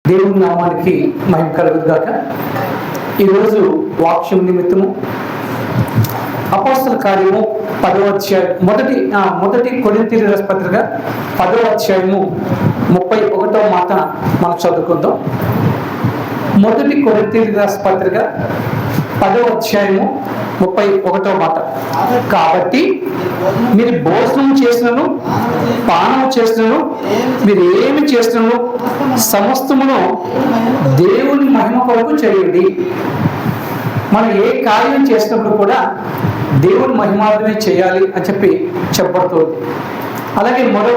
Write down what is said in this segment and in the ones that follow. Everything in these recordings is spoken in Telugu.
దేవుని నామానికి మహిమ కలుగుగాక. ఈరోజు వాక్యం నిమిత్తము అపోస్తల కార్యము 10వ అధ్యాయం మొదటి కొరింథీయుల రాసిన పత్రిక 10వ అధ్యాయము 31వ మాట మనం చదువుకుందాం. మొదటి కొరింథీయుల రాసిన పత్రిక 10వ అధ్యాయము 31వ మాట. కాబట్టి మీరు భోజనం చేసినను పానం చేసినను మీరు ఏమి చేసినను సమస్తమును దేవుని మహిమ కొరకు చేయండి. మనం ఏ కార్యం చేసినప్పుడు కూడా దేవుని మహిమార్థమే చేయాలి అని చెప్పబడుతుంది. అలాగే మరో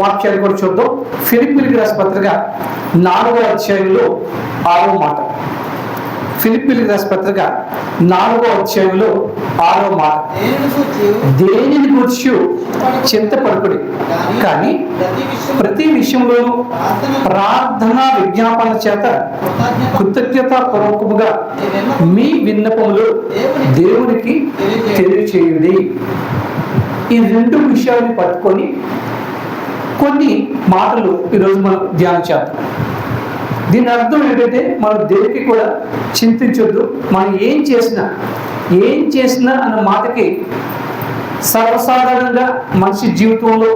వాక్యాన్ని కూడా చూద్దాం. ఫిలిప్పీయులకు రాసిన పత్రిక 4వ అధ్యాయంలో 6వ మాట. ఫిలిప్పీయులకు రాసిన పత్రిక 4వ అధ్యాయంలో 6వ మాట. దేనిని గురించి చింతపడకుడి, కానీ ప్రతి విషయంలోనూ ప్రార్థన విజ్ఞాపన చేత కృతజ్ఞతాపూర్వకముగా మీ విన్నపములు దేవునికి తెలియచేయండి. ఈ రెండు విషయాన్ని పట్టుకొని కొన్ని మాటలు ఈరోజు మనం ధ్యానం చేద్దాం. దీని అర్థం ఏంటంటే మనం దేనికి కూడా చింతించొద్దు. మనం ఏం చేసినా అన్న మాటకి సర్వసాధారణంగా మనిషి జీవితంలో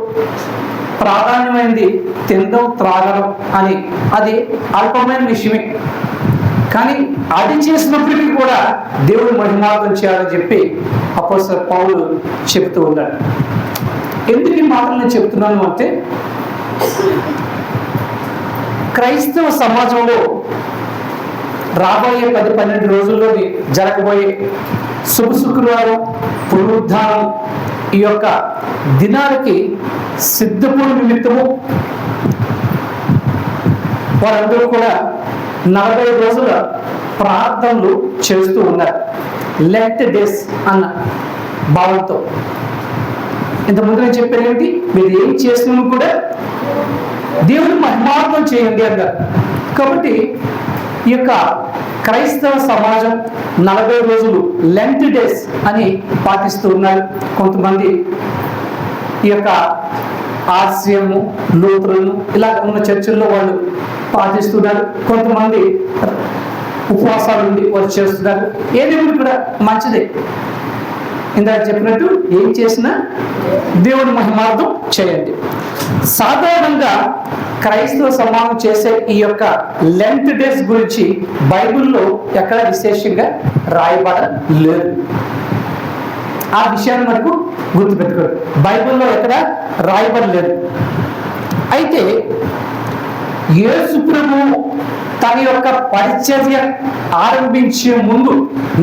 ప్రాధాన్యమైనది తినడం త్రాగడం అని, అది అల్పమైన విషయమే. కానీ అది చేసినప్పటికీ కూడా దేవుడు మహిమార్థం చేయాలని చెప్పి అపోస్తలుడైన పౌలు చెబుతూ ఉన్నాడు. ఎందుకు ఈ మాటలు నేను చెప్తున్నాను అంటే, క్రైస్తవ సమాజంలో రాబోయే 10-12 రోజుల్లోని జరగబోయే శుభ శుక్రవారం, పునరుద్ధానం, ఈ యొక్క దినాలకి సిద్ధపడి నిమిత్తము వారందరూ కూడా 40 రోజుల ప్రార్థనలు చేస్తూ ఉన్నారు. లెంట్ డేస్ అన్న భావంతో. ఇంతకుముందు నేను చెప్పాను ఏంటి, మీరు ఏం చేసినా కూడా దేవుని మహిమార్థం చేయండి అన్నారు. కాబట్టి ఈ యొక్క క్రైస్తవ సమాజం 40 రోజులు లెంట్ డేస్ అని పాటిస్తూ ఉన్నారు. కొంతమంది ఈ యొక్క ఆర్సిఎం, లూథరన్ ఇలా ఉన్న చర్చిల్లో వాళ్ళు పాటిస్తున్నారు. కొంతమంది ఉపవాసాలు ఉండి వాళ్ళు చేస్తున్నారు. ఏదేమి కూడా మంచిదే. ఇందాక చెప్పినట్టు ఏం చేసినా దేవుని మహిమార్థం చేయండి. సాధారణంగా క్రైస్తవ సమాజం చేసే ఈ యొక్క లెంట్ డేస్ గురించి బైబిల్లో ఎక్కడ విశేషంగా రాయబడలేదు. ఆ విషయాన్ని మనకు గుర్తుపెట్టుకోండి. బైబిల్లో ఎక్కడ రాయబడలేదు. అయితే యేసు ప్రభువు తన యొక్క పరిచర్య ఆరంభించే ముందు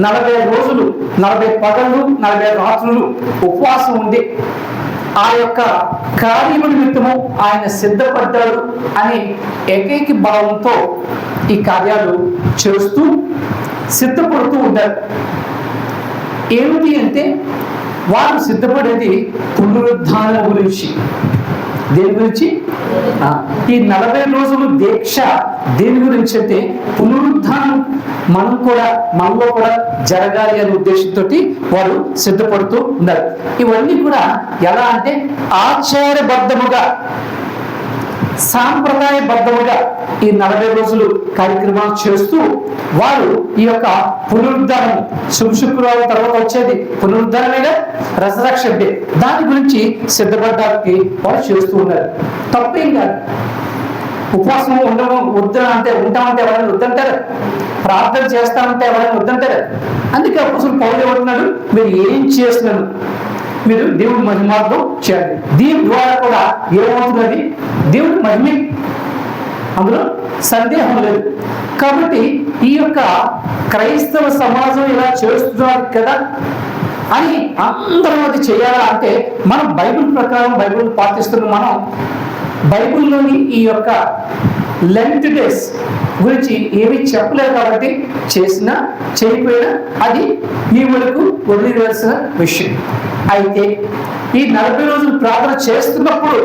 40 రోజులు 40 పగళ్ళు 40 రాత్రులు ఉపవాసం ఉండి ఆ యొక్క కార్యము నిమిత్తము ఆయన సిద్ధపడ్డాడు అని ఏకైక భావంతో ఈ కార్యాలు చేస్తూ సిద్ధపడుతూ ఉన్నారు. ఏమిటి అంటే, వారు సిద్ధపడేది పునరుద్ధానం గురించి. దేని గురించి? ఈ 40 రోజులు దీక్ష దేని గురించి అంటే, పునరుద్ధానం మనలో కూడా జరగాలి అనే ఉద్దేశంతో వారు సిద్ధపడుతూ ఉన్నారు. ఇవన్నీ కూడా ఎలా అంటే ఆచారబద్ధముగా, సాంప్రదాయబద్ధముగా ఈ 40 రోజులు కార్యక్రమాలు చేస్తూ వారు ఈ యొక్క పునరుద్ధానం, శుక్రవారం తర్వాత వచ్చేది పునరుద్ధానమేగా, రెజరక్షన్ డే, దాని గురించి సిద్ధపడడానికి వారు చేస్తూ ఉన్నారు. తప్పేం కాదు. ఉపవాసం ఉంటామంటే ఎవరైనా వద్దంటారు, ప్రార్థన చేస్తామంటే ఎవరైనా వద్దంటారు. అందుకే అపోస్తలుడు పౌలు ఏమంటున్నాడు, మీరు ఏం చేస్తున్నాను మీరు దేవుడి మహిమార్థం చేయండి. దీని ద్వారా కూడా ఏమవుతున్నది? దేవుడి మహిమే, అందులో సందేహం లేదు. కాబట్టి ఈ యొక్క క్రైస్తవ సమాజం ఇలా చేస్తున్నారు కదా అని అందరం అది చేయాలా అంటే, మనం బైబిల్ ప్రకారం బైబిల్ పాటిస్తున్న మనం బైబిల్లోని ఈ యొక్క లెంట్ డేస్ గురించి ఏమీ చెప్పలేదు. కాబట్టి చేసినా చేయకపోయినా అది మీ వరకు వదిలివేయాల్సిన విషయం. అయితే ఈ 40 రోజులు ప్రార్థన చేస్తున్నప్పుడు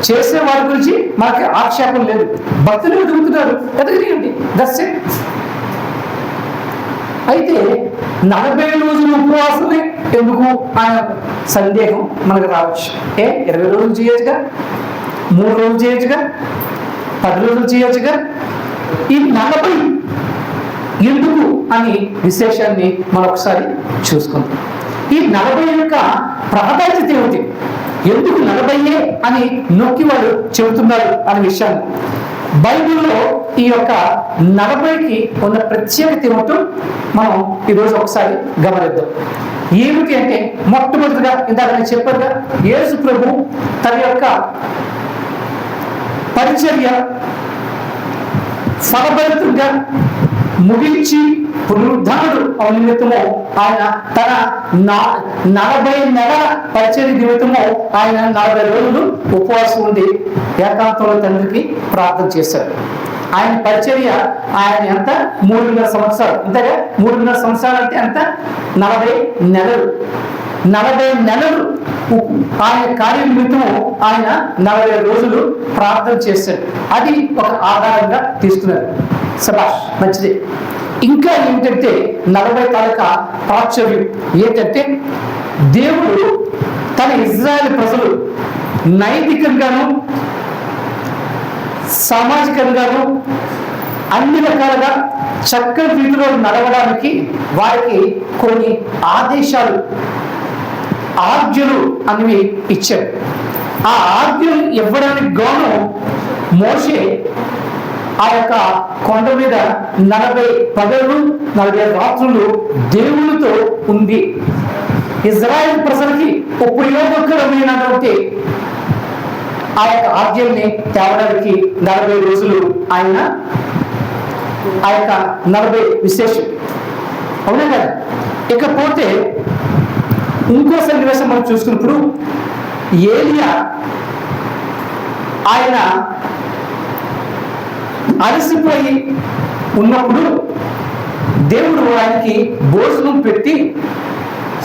చేసే వారి గురించి మనకి ఆక్షేపం లేదు. భక్తులు ఎదుగుతున్నారు, ఎదగండి, దట్స్ ఇట్. అయితే 40 రోజులు ఉపవాసమే ఎందుకు అనే సందేహం మనకు రావచ్చు. 20 రోజులు చేయొచ్చుగా, 3 రోజులు చేయొచ్చుగా, 10 రోజులు చేయొచ్చుగా, ఈ 40 ఎందుకు అని విశేషాన్ని మనం ఒకసారి చూసుకుందాం. ఈ 40 యొక్క ప్రాధాన్యత ఏమిటి, ఎందుకు 40 అని నొక్కి వాళ్ళు చెబుతున్నారు అనే విషయాన్ని బైబిల్లో ఈ యొక్క 40కి ఉన్న ప్రత్యేకత ఏమిటో మనం ఈరోజు ఒకసారి గమనిద్దాం. ఏమిటి అంటే మొట్టమొదటిగా ఇందాక నేను చెప్పానుగా, యేసు ప్రభు తన యొక్క పరిచర్య ఫలభరితంగా ముగించి పునరుద్ధానుడు నిమిత్తము ఆయన తన 40 నెలల పరిచర్య నిమిత్తము ఆయన 40 రోజులు ఉపవాసం ఉండి ఏకాంతంలో తండ్రికి ప్రార్థన చేశాడు. ఆయన పరిచర్య ఆయన ఎంత 3.5 సంవత్సరాలు, అంతేగా 3.5 సంవత్సరాలు అంటే ఎంత 40 నెలలు. 40 నెలలు ఆయన కార్య నిమిత్తము ఆయన 40 రోజులు ప్రార్థన చేశాడు. అది ఒక ఆధారంగా తీసుకున్నారు. సబాష్, మంచిది. ఇంకా ఏంటంటే 40 తాలూకా ప్రాచుర్యం ఏంటంటే, దేవుడు తన ఇజ్రాయెల్ ప్రజలు నైతికంగాను సామాజికంగాను అన్ని రకాలుగా చక్కని రీతిలో నడవడానికి వారికి కొన్ని ఆదేశాలు, ఆజ్ఞలు అనేవి ఇచ్చారు. ఆ ఆజ్ఞలు ఇవ్వడానికి గాను మోషే ఆ యొక్క కొండ మీద 40 పగలు 40 రాత్రులు దేవునితో ఉంది. ఇజ్రాయెల్ ప్రజలకి ఉపయోగకరమైనటువంటి ఆ యొక్క ఆజ్ఞల్ని తేవడానికి 40 రోజులు ఆయన ఆ యొక్క 40 విశేషం, అవునా కదా. ఇకపోతే ఇంకో సన్నివేశం మనం చూసుకున్నప్పుడు, ఏలియా ఆయన అలసిపోయి ఉన్నప్పుడు దేవుడు ఆయనకి భోజనం పెట్టి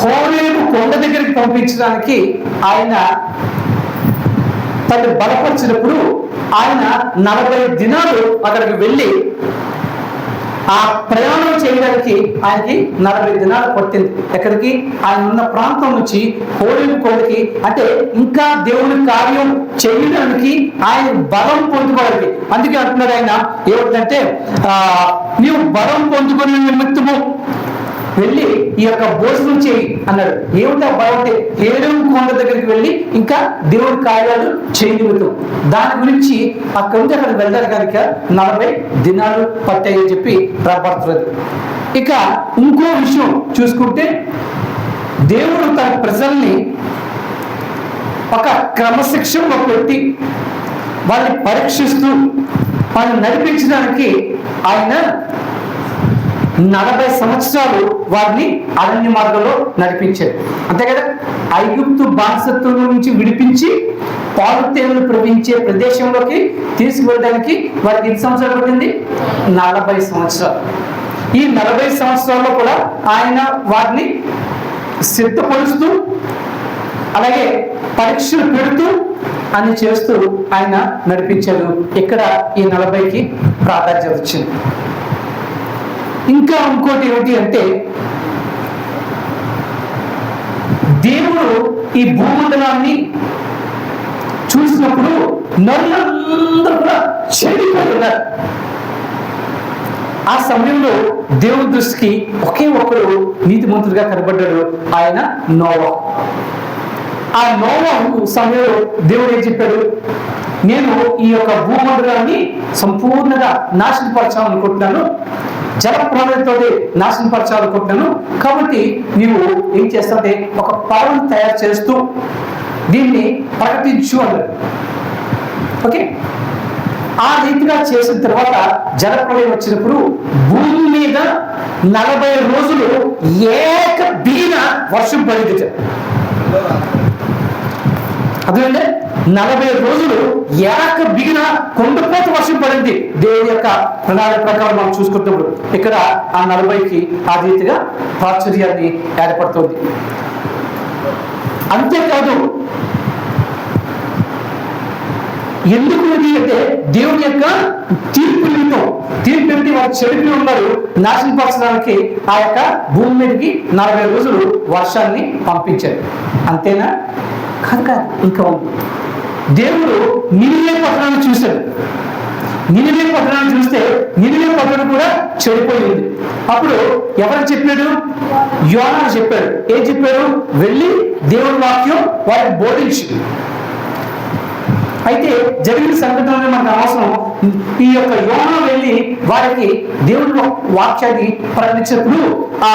హోరేబు కొండ దగ్గరికి పంపించడానికి ఆయన తను బలపరిచినప్పుడు ఆయన 40 దినాలు అక్కడికి వెళ్ళి ఆ ప్రయాణం చేయడానికి ఆయనకి 40 దినాలు పట్టింది. ఎక్కడికి? ఆయన ఉన్న ప్రాంతం నుంచి హోరేబు కొండకి, అంటే ఇంకా దేవుని కార్యం చేయడానికి ఆయన బలం పొందుకోవడానికి. అందుకే అంటున్నాడు ఆయన ఏమిటంటే, నీవు బలం పొందుకునే నిమిత్తము వెళ్ళి ఈ యొక్క భోజనం చేయి అన్నాడు. ఏమిటా బలం అంటే, హోరేబు కొండ దగ్గరికి వెళ్ళి ఇంకా దేవుడి కార్యాలు చేయనిమిత్తం. దాని గురించి అక్కడ నుంచి అక్కడ వెళ్ళాలి కనుక 40 దినాలు పట్టాయని చెప్పి రాబడుతున్నది. ఇక ఇంకో విషయం చూసుకుంటే, దేవుడు తన ప్రజల్ని ఒక క్రమశిక్షణలో పెట్టి వాళ్ళని పరీక్షిస్తూ వాళ్ళని నడిపించడానికి ఆయన 40 సంవత్సరాలు వారిని అరణ్య మార్గంలో నడిపించారు. అంతే కదా. ఐగుప్తు బానిసత్వం నుంచి విడిపించి పాలు తేనెలు ప్రవహించే ప్రదేశంలోకి తీసుకువెళ్ళడానికి వారికి ఎన్ని సంవత్సరాలు పట్టింది? 40 సంవత్సరాలు. ఈ 40 సంవత్సరాల్లో కూడా ఆయన వారిని సిద్ధపరుస్తూ అలాగే పరీక్షలు పెడుతూ అని చేస్తూ ఆయన నడిపించారు. ఇక్కడ ఈ 40కి ప్రాధాన్యత వచ్చింది. ఇంకా ఇంకోటి ఏమిటి అంటే, దేవుడు ఈ భూమండలాన్ని చూసినప్పుడు నరులందరూ కూడా చెడిపోతున్నారు. ఆ సమయంలో దేవుని దృష్టికి ఒకే ఒక్కడు నీతిమంతుడిగా కనబడ్డాడు, ఆయన నోవా. ఆ నోవా సమయంలో దేవుడు ఏం చెప్పాడు? నేను ఈ యొక్క భూమండలాన్ని సంపూర్ణంగా నాశనపరచాలనుకుంటున్నాను, జలప్రలయంతో నాశనపరచాలనుకుంటున్నాను. కాబట్టి నీవు ఏం చేస్తావంటే ఒక పడవను తయారు చేస్తూ దీన్ని ప్రకటించు అన్నాడు. ఓకే, ఆ రీతిగా చేసిన తర్వాత జలప్రలయం వచ్చినప్పుడు భూమి మీద 40 రోజులు ఏక బిగిన వర్షం పడింది. అదేంటే 40 రోజులు ఏక బిగిన కొండపోత వర్షం పడింది. దేవుని యొక్క ప్రణాళిక ప్రకారం మనం చూసుకుంటున్నప్పుడు ఇక్కడ ఆ 40కి ఆ రీతిగా ప్రాచుర్యాన్ని ఏర్పడుతుంది. అంతేకాదు, ఎందుకు ఇది అంటే దేవుని యొక్క తీర్పు నిమిత్తం. తీర్పు పెట్టి వారు చెడిపి ఉన్నారు, నాశనపరచడానికి ఆ యొక్క భూమి మీదకి 40 రోజులు వర్షాన్ని పంపించారు. అంతేనా? కాదు, ఇంకా దేవుడు నినివే పట్టణాన్ని చూశాడు. నినివే పట్టణాన్ని చూస్తే నినివే పట్టణం కూడా చెడిపోయింది. అప్పుడు ఎవరు చెప్పాడు? యోనా చెప్పాడు. ఏం చెప్పాడు? వెళ్ళి దేవుడి వాక్యం వారికి బోధించు. అయితే జరిగిన సంఘటనలు మనకు అవసరం. ఈ యొక్క యోనా వెళ్ళి వారికి దేవుడి వాక్యాన్ని ప్రకటించినప్పుడు ఆ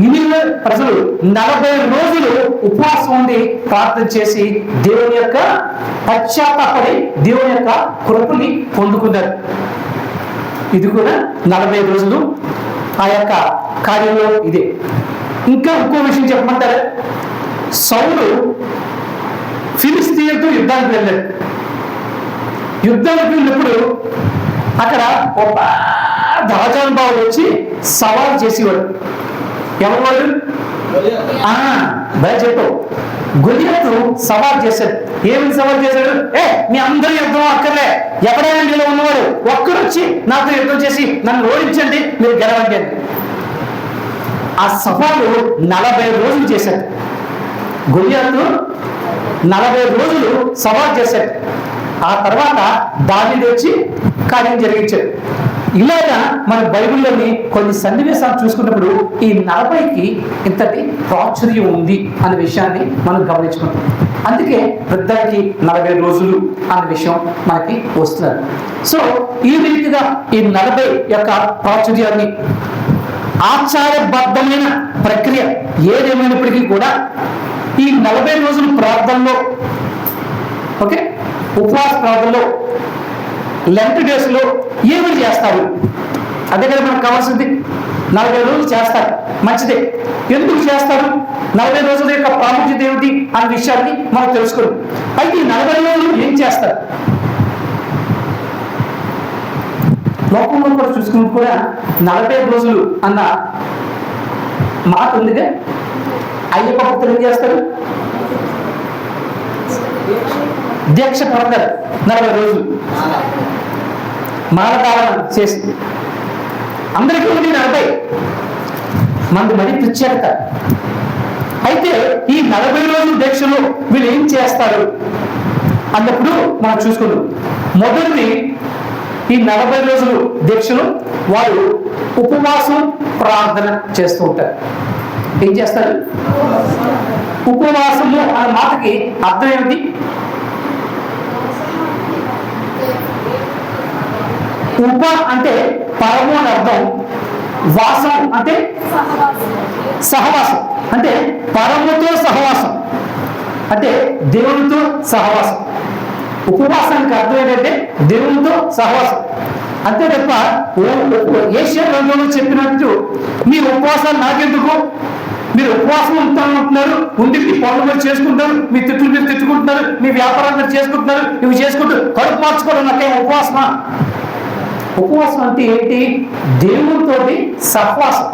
నినివే ప్రజలు 40 రోజులు ఉపవాసం ఉండి ప్రార్థన చేసి దేవుని యొక్క పశ్చాత్తాపడి దేవుని యొక్క కృపని పొందుకున్నారు. ఇది కూడా 40 రోజులు ఆ యొక్క కార్యంలో ఇదే. ఇంకా ఇంకో విషయం చెప్పమంటారా? సౌలు ఫిలిస్తీన్లతో యుద్ధానికి వెళ్ళాడు. యుద్ధానికి వెళ్ళినప్పుడు అక్కడ ఒక రాజానుభావుడు వచ్చి సవాల్ చేసేవాడు. ఎవరు వాడు? భయ చెప్పు. గొలియాతు సవాల్ చేశాడు. ఏమని సవాల్ చేశాడు? మీ అందరూ యుద్ధం అక్కర్లే, ఎవరైనా మీలో ఉన్నవాడు ఒక్కడు వచ్చి నాతో యుద్ధం చేసి నన్ను ఓడించండి, మీరు గెలవండి అని. ఆ సవాలు 40 రోజులు చేశాడు. గొలియాతు 40 రోజులు సవాల్ చేశాడు. ఆ తర్వాత దావీదు వచ్చి కార్యం జరిగించాడు. ఇలాగా మన బైబిల్లోని కొన్ని సన్నివేశాలు చూసుకున్నప్పుడు ఈ 40కి ఇంతటి ప్రాచుర్యం ఉంది అనే విషయాన్ని మనం గమనించుకుంటాం. అందుకే వృద్ధానికి 40 రోజులు అనే విషయం మనకి వస్తున్నారు. సో ఈ రీతిగా ఈ 40 యొక్క ప్రాచుర్యాన్ని ఆచారబద్ధమైన ప్రక్రియ ఏదేమైనప్పటికీ కూడా ఈ 40 రోజుల ప్రార్థనలో, ఓకే, ఉపవాస ప్రార్థనలో, లెంట్ డేస్ లో ఏమని చేస్తారు? అదే కదా మనకు కావాల్సింది. 40 రోజులు చేస్తారు, మంచిదే. ఎందుకు చేస్తారు? 40 రోజుల యొక్క ప్రాముఖ్యత ఏమిటి అనే విషయాన్ని మనం తెలుసుకోండి. అయితే ఈ 40 రోజులు ఏం చేస్తారు? లోకంలో కూడా చూసుకుని కూడా 40 రోజులు అన్న మాట ఉందిగా. అయ్యప్ప భక్తులు ఏం చేస్తారు? దీక్ష పడతారు 40 రోజులు మాలధారణ చేసి. అందరికీ ఉంది 40, మంది మరీ ప్రత్యేకత. అయితే ఈ 40 రోజుల దీక్షలో వీళ్ళు ఏం చేస్తారు అన్నప్పుడు మనం చూసుకున్నాం. మొదటిది, ఈ 40 రోజులు దీక్షలు వారు ఉపవాసం ప్రార్థన చేస్తూ ఉంటారు. ఏం చేస్తారు? ఉపవాసము అనే మాటకి అర్థం ఏమిటి? ఉప అంటే పరము అని అర్థం. వాసం అంటే సహవాసం, అంటే పరముతో సహవాసం, అంటే దేవునితో సహవాసం. ఉపవాసానికి అర్థం ఏంటంటే దేవునితో సహవాసం. అంతే తప్ప ఏషియా గ్రంథంలో చెప్పినట్టు మీ ఉపవాసాలు నాకెందుకు, మీరు ఉపవాసం ఉంటానంటున్నారు, ఉండి మీ పనులు మీరు చేసుకుంటారు, మీ తిట్లు మీరు తిట్టుకుంటున్నారు, మీ వ్యాపారాలు మీరు చేసుకుంటున్నారు, ఇవి చేసుకుంటూ కడుపు మార్చుకోవడం నాకేం ఉపవాసమా? ఉపవాసం అంటే ఏంటి? దేవుడితోటి సహవాసం.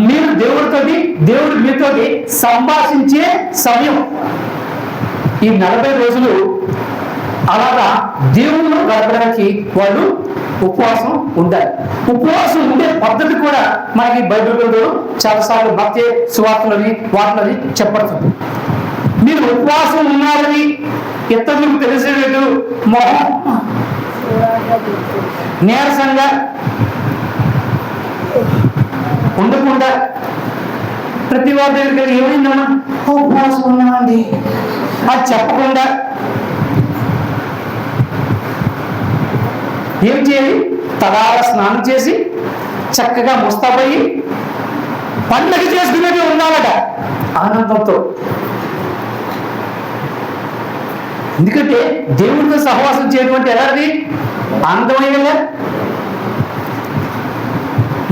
మీరు దేవుడితోటి, దేవుడు మీతోటి సంభాషించే సమయం ఈ 40 రోజులు. అలాగా దేవుళ్ళు గడపడానికి వాళ్ళు ఉపవాసం ఉండాలి. ఉపవాసం ఉండే పద్ధతి కూడా మనకి బైబిల్ గ్రంథంలో చాలాసార్లు మత్తయి సువార్తలని వాటిలోని చెప్పబడుతుంది. మీరు ఉపవాసం ఉన్నారని ఇతరులకు తెలిసేటట్టు మొహం నీరసంగా ఉండకుండా ప్రతి వారి దగ్గరికి ఏమైందమ్మా ఉపవాసం ఉన్నామండి అది చెప్పకుండా ఏం చేయాలి? తడాల స్నానం చేసి చక్కగా ముస్తాబయ్యి పండగ చేసుకునేది ఉండాలట ఆనందంతో. ఎందుకంటే దేవుడితో సహవాసం చేయటువంటి ఎలాంటి ఆనందమైన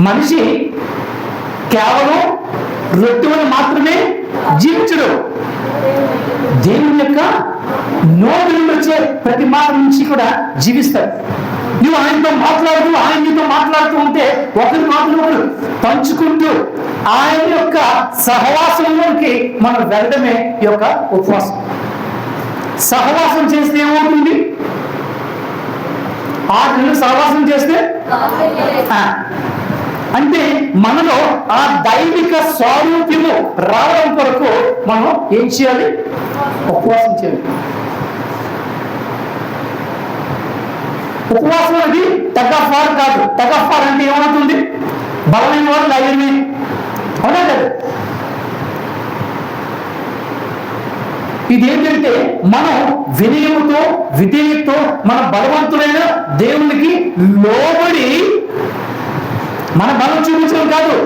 మనిషి కేవలం రొట్టెని మాత్రమే జీవించడు. దేవుని యొక్క నోటి నుండి వచ్చే ప్రతి మాట నుంచి కూడా జీవిస్తాడు. నువ్వు ఆయనతో మాట్లాడుతూ ఆయన నీతో మాట్లాడుతూ ఉంటే ఒకరి మాటలు ఒకరు పంచుకుంటూ ఆయన యొక్క సహవాసంలోకి మనం వెళ్ళడమే ఈ యొక్క ఉపవాసం. సహవాసం చేస్తే ఏమవుతుంది? 6 నెలలు సహవాసం చేస్తే అంటే మనలో ఆ దైవిక స్వరూపము రావడం కొరకు మనం ఏం చేయాలి? ఉపవాసం చేయాలి. ఉపవాసం అనేది తగ్గఫార్ కాదు. తగ్గఫార్ అంటే ఏమవుతుంది? బలమైన వాళ్ళు లాగేమి, అవునా కదా? ఇదేంటంటే మనం వినయముతో విధేయతతో మన బలవంతుడైన దేవునికి లోబడి, మన బలం చూపించడం కాదు,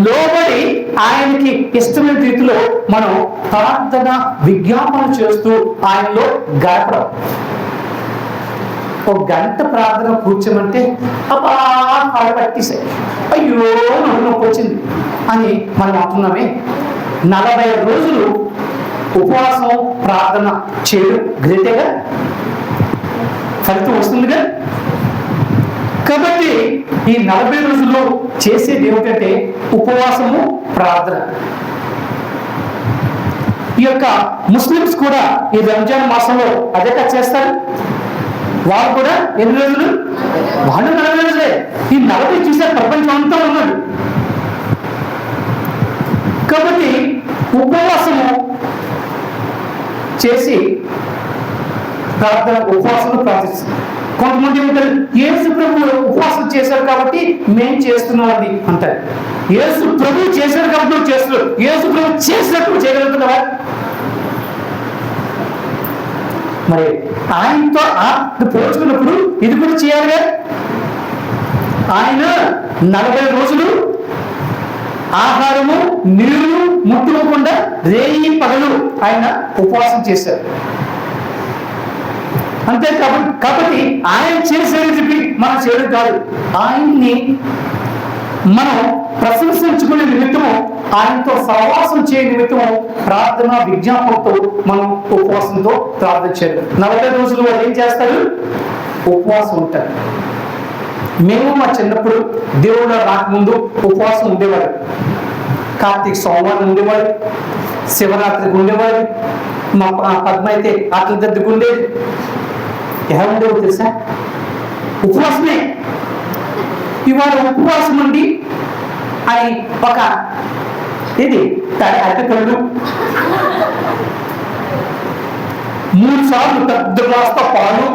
లోబడి ఆయనకి ఇష్టమైన రీతిలో మనం ప్రార్థన విజ్ఞాపన చేస్తూ ఆయనలో గడపడం. ఒక గంట ప్రార్థన కూర్చోమంటే అబ్బా కాళ్ళు పట్టేసాయి, అయ్యో నొప్పి వచ్చింది అని మనం అంటున్నామే. 40 రోజులు ఉపవాసం ప్రార్థన చేయడం గ్రేటేగా, ఫలితం వస్తుందిగా. కాబట్టి ఈ 40 రోజుల్లో చేసేది ఏమిటంటే ఉపవాసము ప్రార్థన. ఈ యొక్క ముస్లిమ్స్ కూడా ఈ రంజాన్ మాసంలో అదే చేస్తారు. వాళ్ళు కూడా ఎన్ని రోజులు? వాళ్ళు 40 రోజులే. ఈ 40 చూసే ప్రపంచం అంతా ఉన్నాడు. కాబట్టి ఉపవాసము చేసి ప్రార్థన, ఉపవాసంలో ప్రార్థిస్తారు. కొంతమంది ఉంటారు, యేసు ప్రభు ఉపవాసం చేశారు కాబట్టి మేము చేస్తున్నాం అని అంటారు. యేసు ప్రభు చేశారు కాబట్టి నువ్వు చేస్తున్నావు. యేసు ప్రభు చేసినట్టు చేయగలుగుతున్నావా? మరి ఆయనతో పోల్చుకున్నప్పుడు ఇది కూడా చేయాలిగా. ఆయన 40 రోజులు ఆహారము నీరు ముట్టుకోకుండా రేయి పగలు ఆయన ఉపవాసం చేశారు. అంతే కాబట్టి ఆయన చేసేది చెప్పి మనం చేయడం కాదు. ఆయన్ని మనం ప్రశంసించుకునే నిమిత్తము, ఆయనతో సహవాసం చేయ నిమిత్తము ప్రార్థన విజ్ఞాపనతో మనం ఉపవాసంతో ప్రార్థన చేయాలి. 40 రోజులు వాళ్ళు ఏం చేస్తారు? ఉపవాసం ఉంటారు. మేము మా చిన్నప్పుడు దేవుడు రాకముందు ఉపవాసం ఉండేవాడు. కార్తీక సోమవారం ఉండేవాడు, శివరాత్రికి ఉండేవాడు. మా పద్మ అయితే ఆటల దద్దుకు ఉండేది. ఎలా ఉండేవో తెలుసా? ఉపవాసమే. ఇవాళ ఉపవాసం ఉండి అని ఒక ఇది అరటికళ్ళు 3 సార్లు పెద్ద గ్లాస్తో పాలు,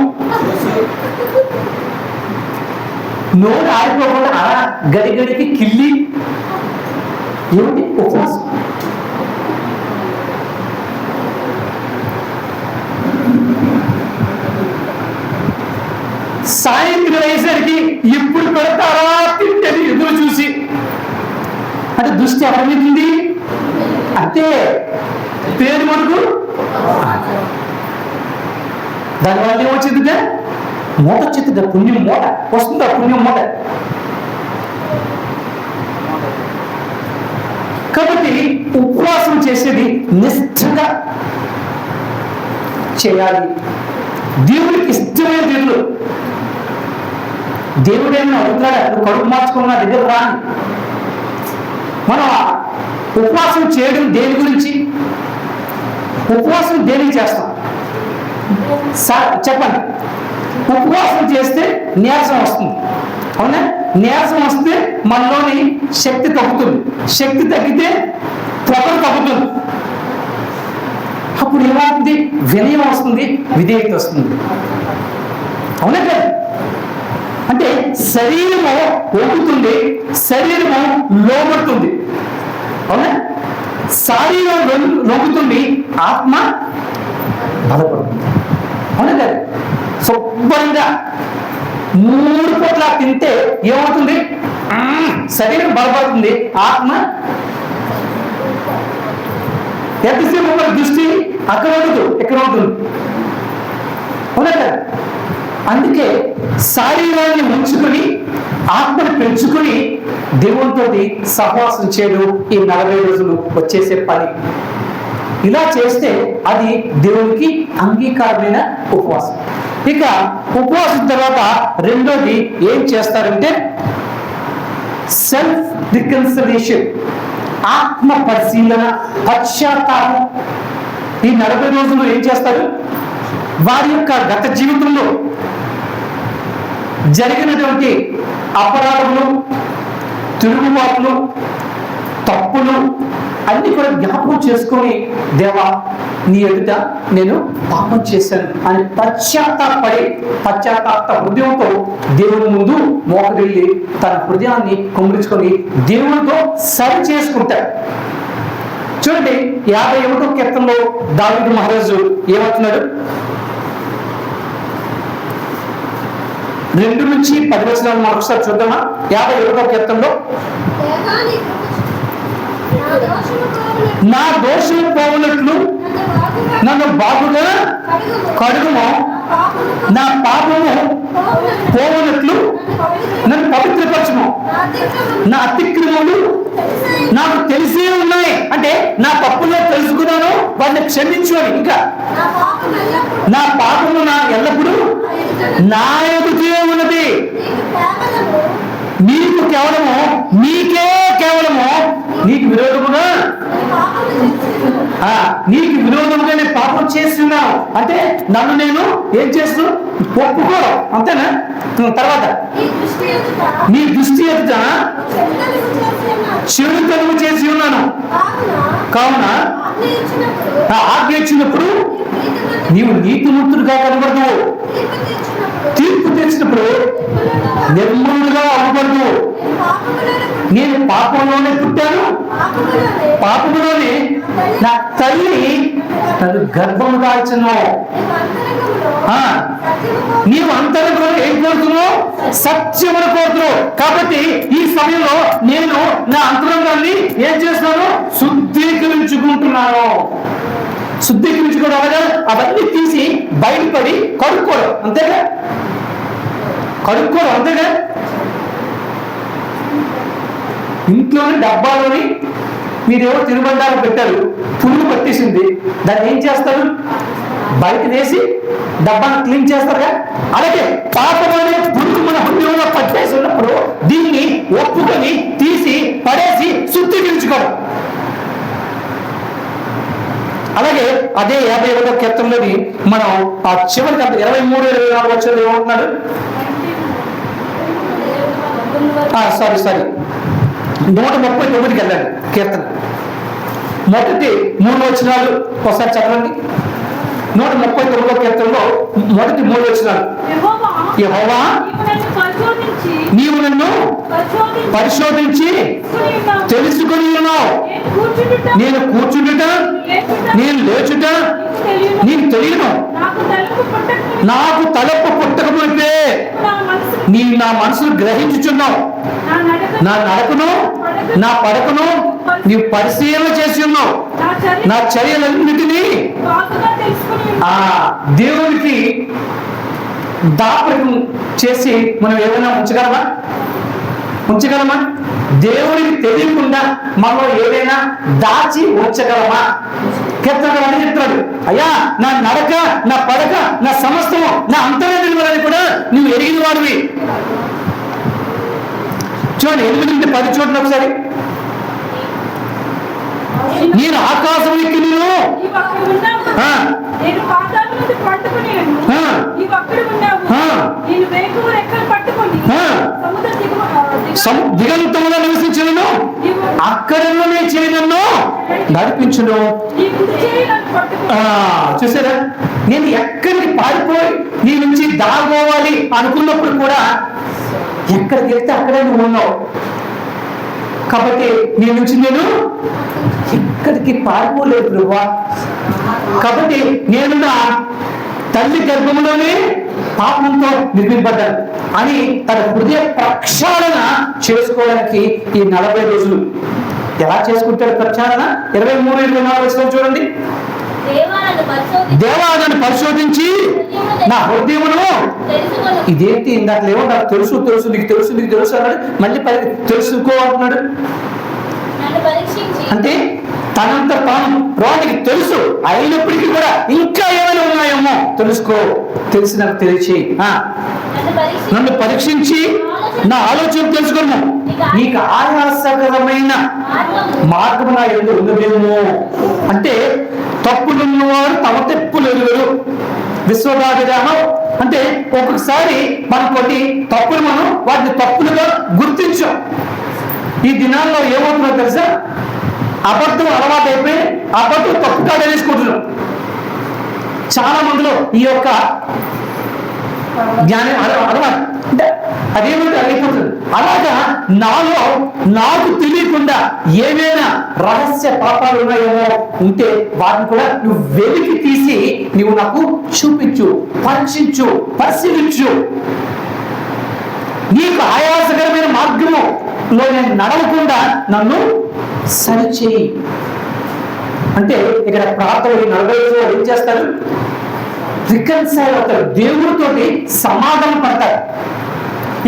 నోరు ఆరిపోకుండా అలా గడిగడికి కిల్లి, ఏమిటి ఉపవాసం? సాయంత్రం అయ్యేసరికి ఎప్పుడు పెడతారా తింటే ఎదురు చూసి, అంటే దృష్టి అపరిమితుంది. అంతే, పేరు మనకు. దానివల్ల ఏమొచ్చిందిగా? మూట వచ్చిందిగా, పుణ్యం మూట వస్తుందా? పుణ్యం మూట. కాబట్టి ఉపవాసం చేసేది నిష్ఠగా చేయాలి. దేవుడికి ఇష్టమైన దేవుడు. దేవుడు ఏమన్నా అడుగుతాడా? నువ్వు కడుపు మార్చుకున్న దగ్గర రాని. మనం ఉపవాసం చేయడం దేని గురించి? ఉపవాసం దేనికి చేస్తాం? చెప్పండి. ఉపవాసం చేస్తే నీరసం వస్తుంది, అవునా? నీరసం వస్తే మనలోని శక్తి తగ్గుతుంది. శక్తి తగ్గితే త్వర తగ్గుతుంది. అప్పుడు ఏమవుతుంది? వినయం వస్తుంది, విధేయత వస్తుంది, అవునా కదా? అంటే శరీరము వంగుతుంది, శరీరము లోబడుతుంది, అవునా? శరీరం లొంగుతుంది, ఆత్మ బలపడుతుంది, అవునా కదా? శుభ్రంగా 3 పూట్ల తింటే ఏమవుతుంది? శరీరం బలపడుతుంది, ఆత్మ ఎంతసేపు దృష్టి అక్కడ ఉండదు, ఇక్కడ ఉంటుంది, అవునా కదా? అందుకే శరీరాన్ని ఉంచుకొని ఆత్మను పెంచుకొని దేవునితో సహవాసం చేయడం ఈ 40 రోజులు వచ్చేసే పని. ఇలా చేస్తే అది దేవునికి అంగీకారమైన ఉపవాసం. ఇక ఉపవాసం తర్వాత రెండోది ఏం చేస్తారంటే సెల్ఫ్ రికన్సిలియేషన్, ఆత్మ పరిశీలన, పశ్చాత్తాపం. ఈ 40 రోజులు ఏం చేస్తారు? వారి యొక్క గత జీవితంలో జరిగినటువంటి అపరాధములు, తిరుగుబాట్లు, తప్పులు అన్ని కూడా జ్ఞాపకం చేసుకొని, దేవా నీ ఎదుట నేను పాపం చేశాను అని పశ్చాత్తాప హృదయంతో దేవుని ముందు మోకరిల్లి తన హృదయాన్ని కుమ్మరించుకొని దేవునితో సరి చేసుకుంటాడు. చూడండి 51వ కీర్తనలో దావీదు మహారాజు ఏమంటున్నాడు? 2 నుంచి 10 వచనాలు మనం ఒకసారి చూద్దామా? 51వ కీర్తనలో, నా దోషులు పోవునట్లు నన్ను బాగుగా కడుగుము, నా పాపము పోవునట్లు నన్ను పవిత్రపరచుము, నా అతిక్రమములు నాకు తెలిసే ఉన్నాయి. అంటే నా తప్పులో తెలుసుకున్నాను, వాటిని క్షమించు అని. ఇంకా నా పాపము నా ఎల్లప్పుడూ నా ఎదుటే ఉన్నది. నీకు కేవలము నీకు విరోధముగా నేను పాపం చేస్తున్నాను. అంటే నన్ను నేను ఏం చేస్తున్నాను? ఒప్పుకోవడం, అంతేనా? తర్వాత నీ దృష్టి ఎదుట చెడుతనము చేసి ఉన్నాను, కావున ఆజ్ఞ ఇచ్చినప్పుడు నీవు నీతిమంతుడుగా కనబడదు, తీర్పు తెచ్చినప్పుడు నిర్మలుగా అవ్వబడదు. నేను పాపంలోనే పుట్టాను, పాపంలోనే నా తల్లి నన్ను గర్భము దాల్చను. నీవు అంతరంగంలో ఏం కోరుతున్నావు? సత్యమును కోరుతున్నావు. కాబట్టి ఈ సమయంలో నేను నా అంతరంగాన్ని ఏం చేస్తున్నాను? శుద్ధీకరించుకుంటున్నాను. శుద్ధీకరించుకోవడం అనగా అవన్నీ తీసి బయటపడి కడుక్కోవడం, అంతేగా? కడుక్కోవడం, అంతేగా? ఇంట్లోని డబ్బాలోని మీరేమో తినుబండాలు పెట్టారు, పురుగు పట్టేసింది, దాన్ని ఏం చేస్తారు? బయట వేసి డబ్బాను క్లీన్ చేస్తారుగా. అలాగే పాపం అనే పురుగు మన హృదయంలో పట్టేసి ఉన్నప్పుడు దీన్ని ఒప్పుకొని తీసి పడేసి శుద్ధీకరించుకోవడం. అలాగే అదే 51వ కీర్తనలోని మనం ఆ చివరి 23-24 వచ్చేది ఏమంటున్నాడు? సారీ 139కి వెళ్ళండి. కీర్తన మొదటి 3 వచనాలు ఒకసారి చదవండి. 139వ కీర్తనలో మొదటి 3 వచనాలు. యెహోవా నీవు నన్ను పరిశోధించి తెలుసుకొని ఉన్నావు. నేను కూర్చుండుట, నేను లేచుట నీకు తెలియను. నాకు తలపు పుట్టకముందే నీవు నా మనసును గ్రహించుచున్నావు. నా నడకను నా పడకను నీవు పరిశీలన చేసి ఉన్నావు. నా చర్యలన్నిటినీ దేవునికి దాపరికం చేసి మనం ఏదైనా ఉంచగలమా? దేవుడికి తెలియకుండా మనలో ఏదైనా దాచి ఉంచగలమా? కీర్తనలు అని చెప్తాడు, అయ్యా నా నడక, నా పడక, నా సమస్తము, నా అంతర్యాన్ని కూడా నువ్వు ఎరిగిన వాడివి. చూడండి 8-10 చోట్ల ఒకసారి. నేను ఆకాశం ఎక్కి దిగంతములో నివసించును, అక్కడనే చేయనన్ను నడిపించును. చూసారా? నేను ఎక్కడికి పారిపోయి నీ నుంచి దాగోవాలి అనుకున్నప్పుడు కూడా ఎక్కడికి వెళ్తే అక్కడే నువ్వు ఉన్నావు. కాబట్టి నీ నుంచి నేను ఎక్కడికి పారిపోలేదు ప్రభువా. కాబట్టి నేను నా తల్లి గర్భంలోనే పాపంతో నిర్మింపడ్డాను అని తన హృదయ ప్రక్షాళన చేసుకోవడానికి ఈ 40 రోజులు ఎలా చేసుకుంటాడు ప్రక్షాళన? 23-24 చూడండి. దేవా నన్ను పరిశోధించి నా హృదయమును, ఇదేంటి ఇందాక లేవో నాకు తెలుసు నీకు తెలుసు అన్నాడు, మళ్ళీ తెలుసుకో అంటున్నాడు. అంటే తనంత తాను వాటికి తెలుసు అయినప్పటికీ కూడా ఇంకా ఏమైనా ఉన్నాయేమో తెలుసుకో, తెలిసి నాకు తెలియచేయి. నన్ను పరీక్షించి నా ఆలోచన తెలుసుకోను, నీకు ఆయాసకరమైన మార్గం నా యందు ఉన్నదేమో. అంటే తప్పులున్నవారు తమ తెప్పులు ఎరుగరు. విశ్వదాభిరామం అంటే ఒక్కొక్కసారి మనం కొన్ని తప్పులు వాటిని తప్పులుగా గుర్తించాం. ఈ దినాల్లో ఏమవుతుందో తెలుసా? అబద్ధం అలవాటు అయిపోయి అబద్ధం తప్పు కాడేసుకుంటున్నాం. చాలా మందిలో ఈ యొక్క జ్ఞానం అలవాటు అంటే అదేమిటి అయిపోతుంది. అలాగా నాలో నాకు తెలియకుండా ఏమైనా రహస్య పాపాలు ఉన్నాయేమో ఉంటే వాటిని కూడా నువ్వు వెలికి తీసి నువ్వు నాకు చూపించు, పరీక్షించు, పరిశీలించు. నీకు ఆయాసకరమైన మార్గంలో నేను నడవకుండా నన్ను సరిచేయి అంటే ఇక్కడ ప్రార్థన 40 రోజులు ఏం చేస్తారు? రికన్సైల్ అవుతారు, దేవుడితోటి సమాధానం పడతారు.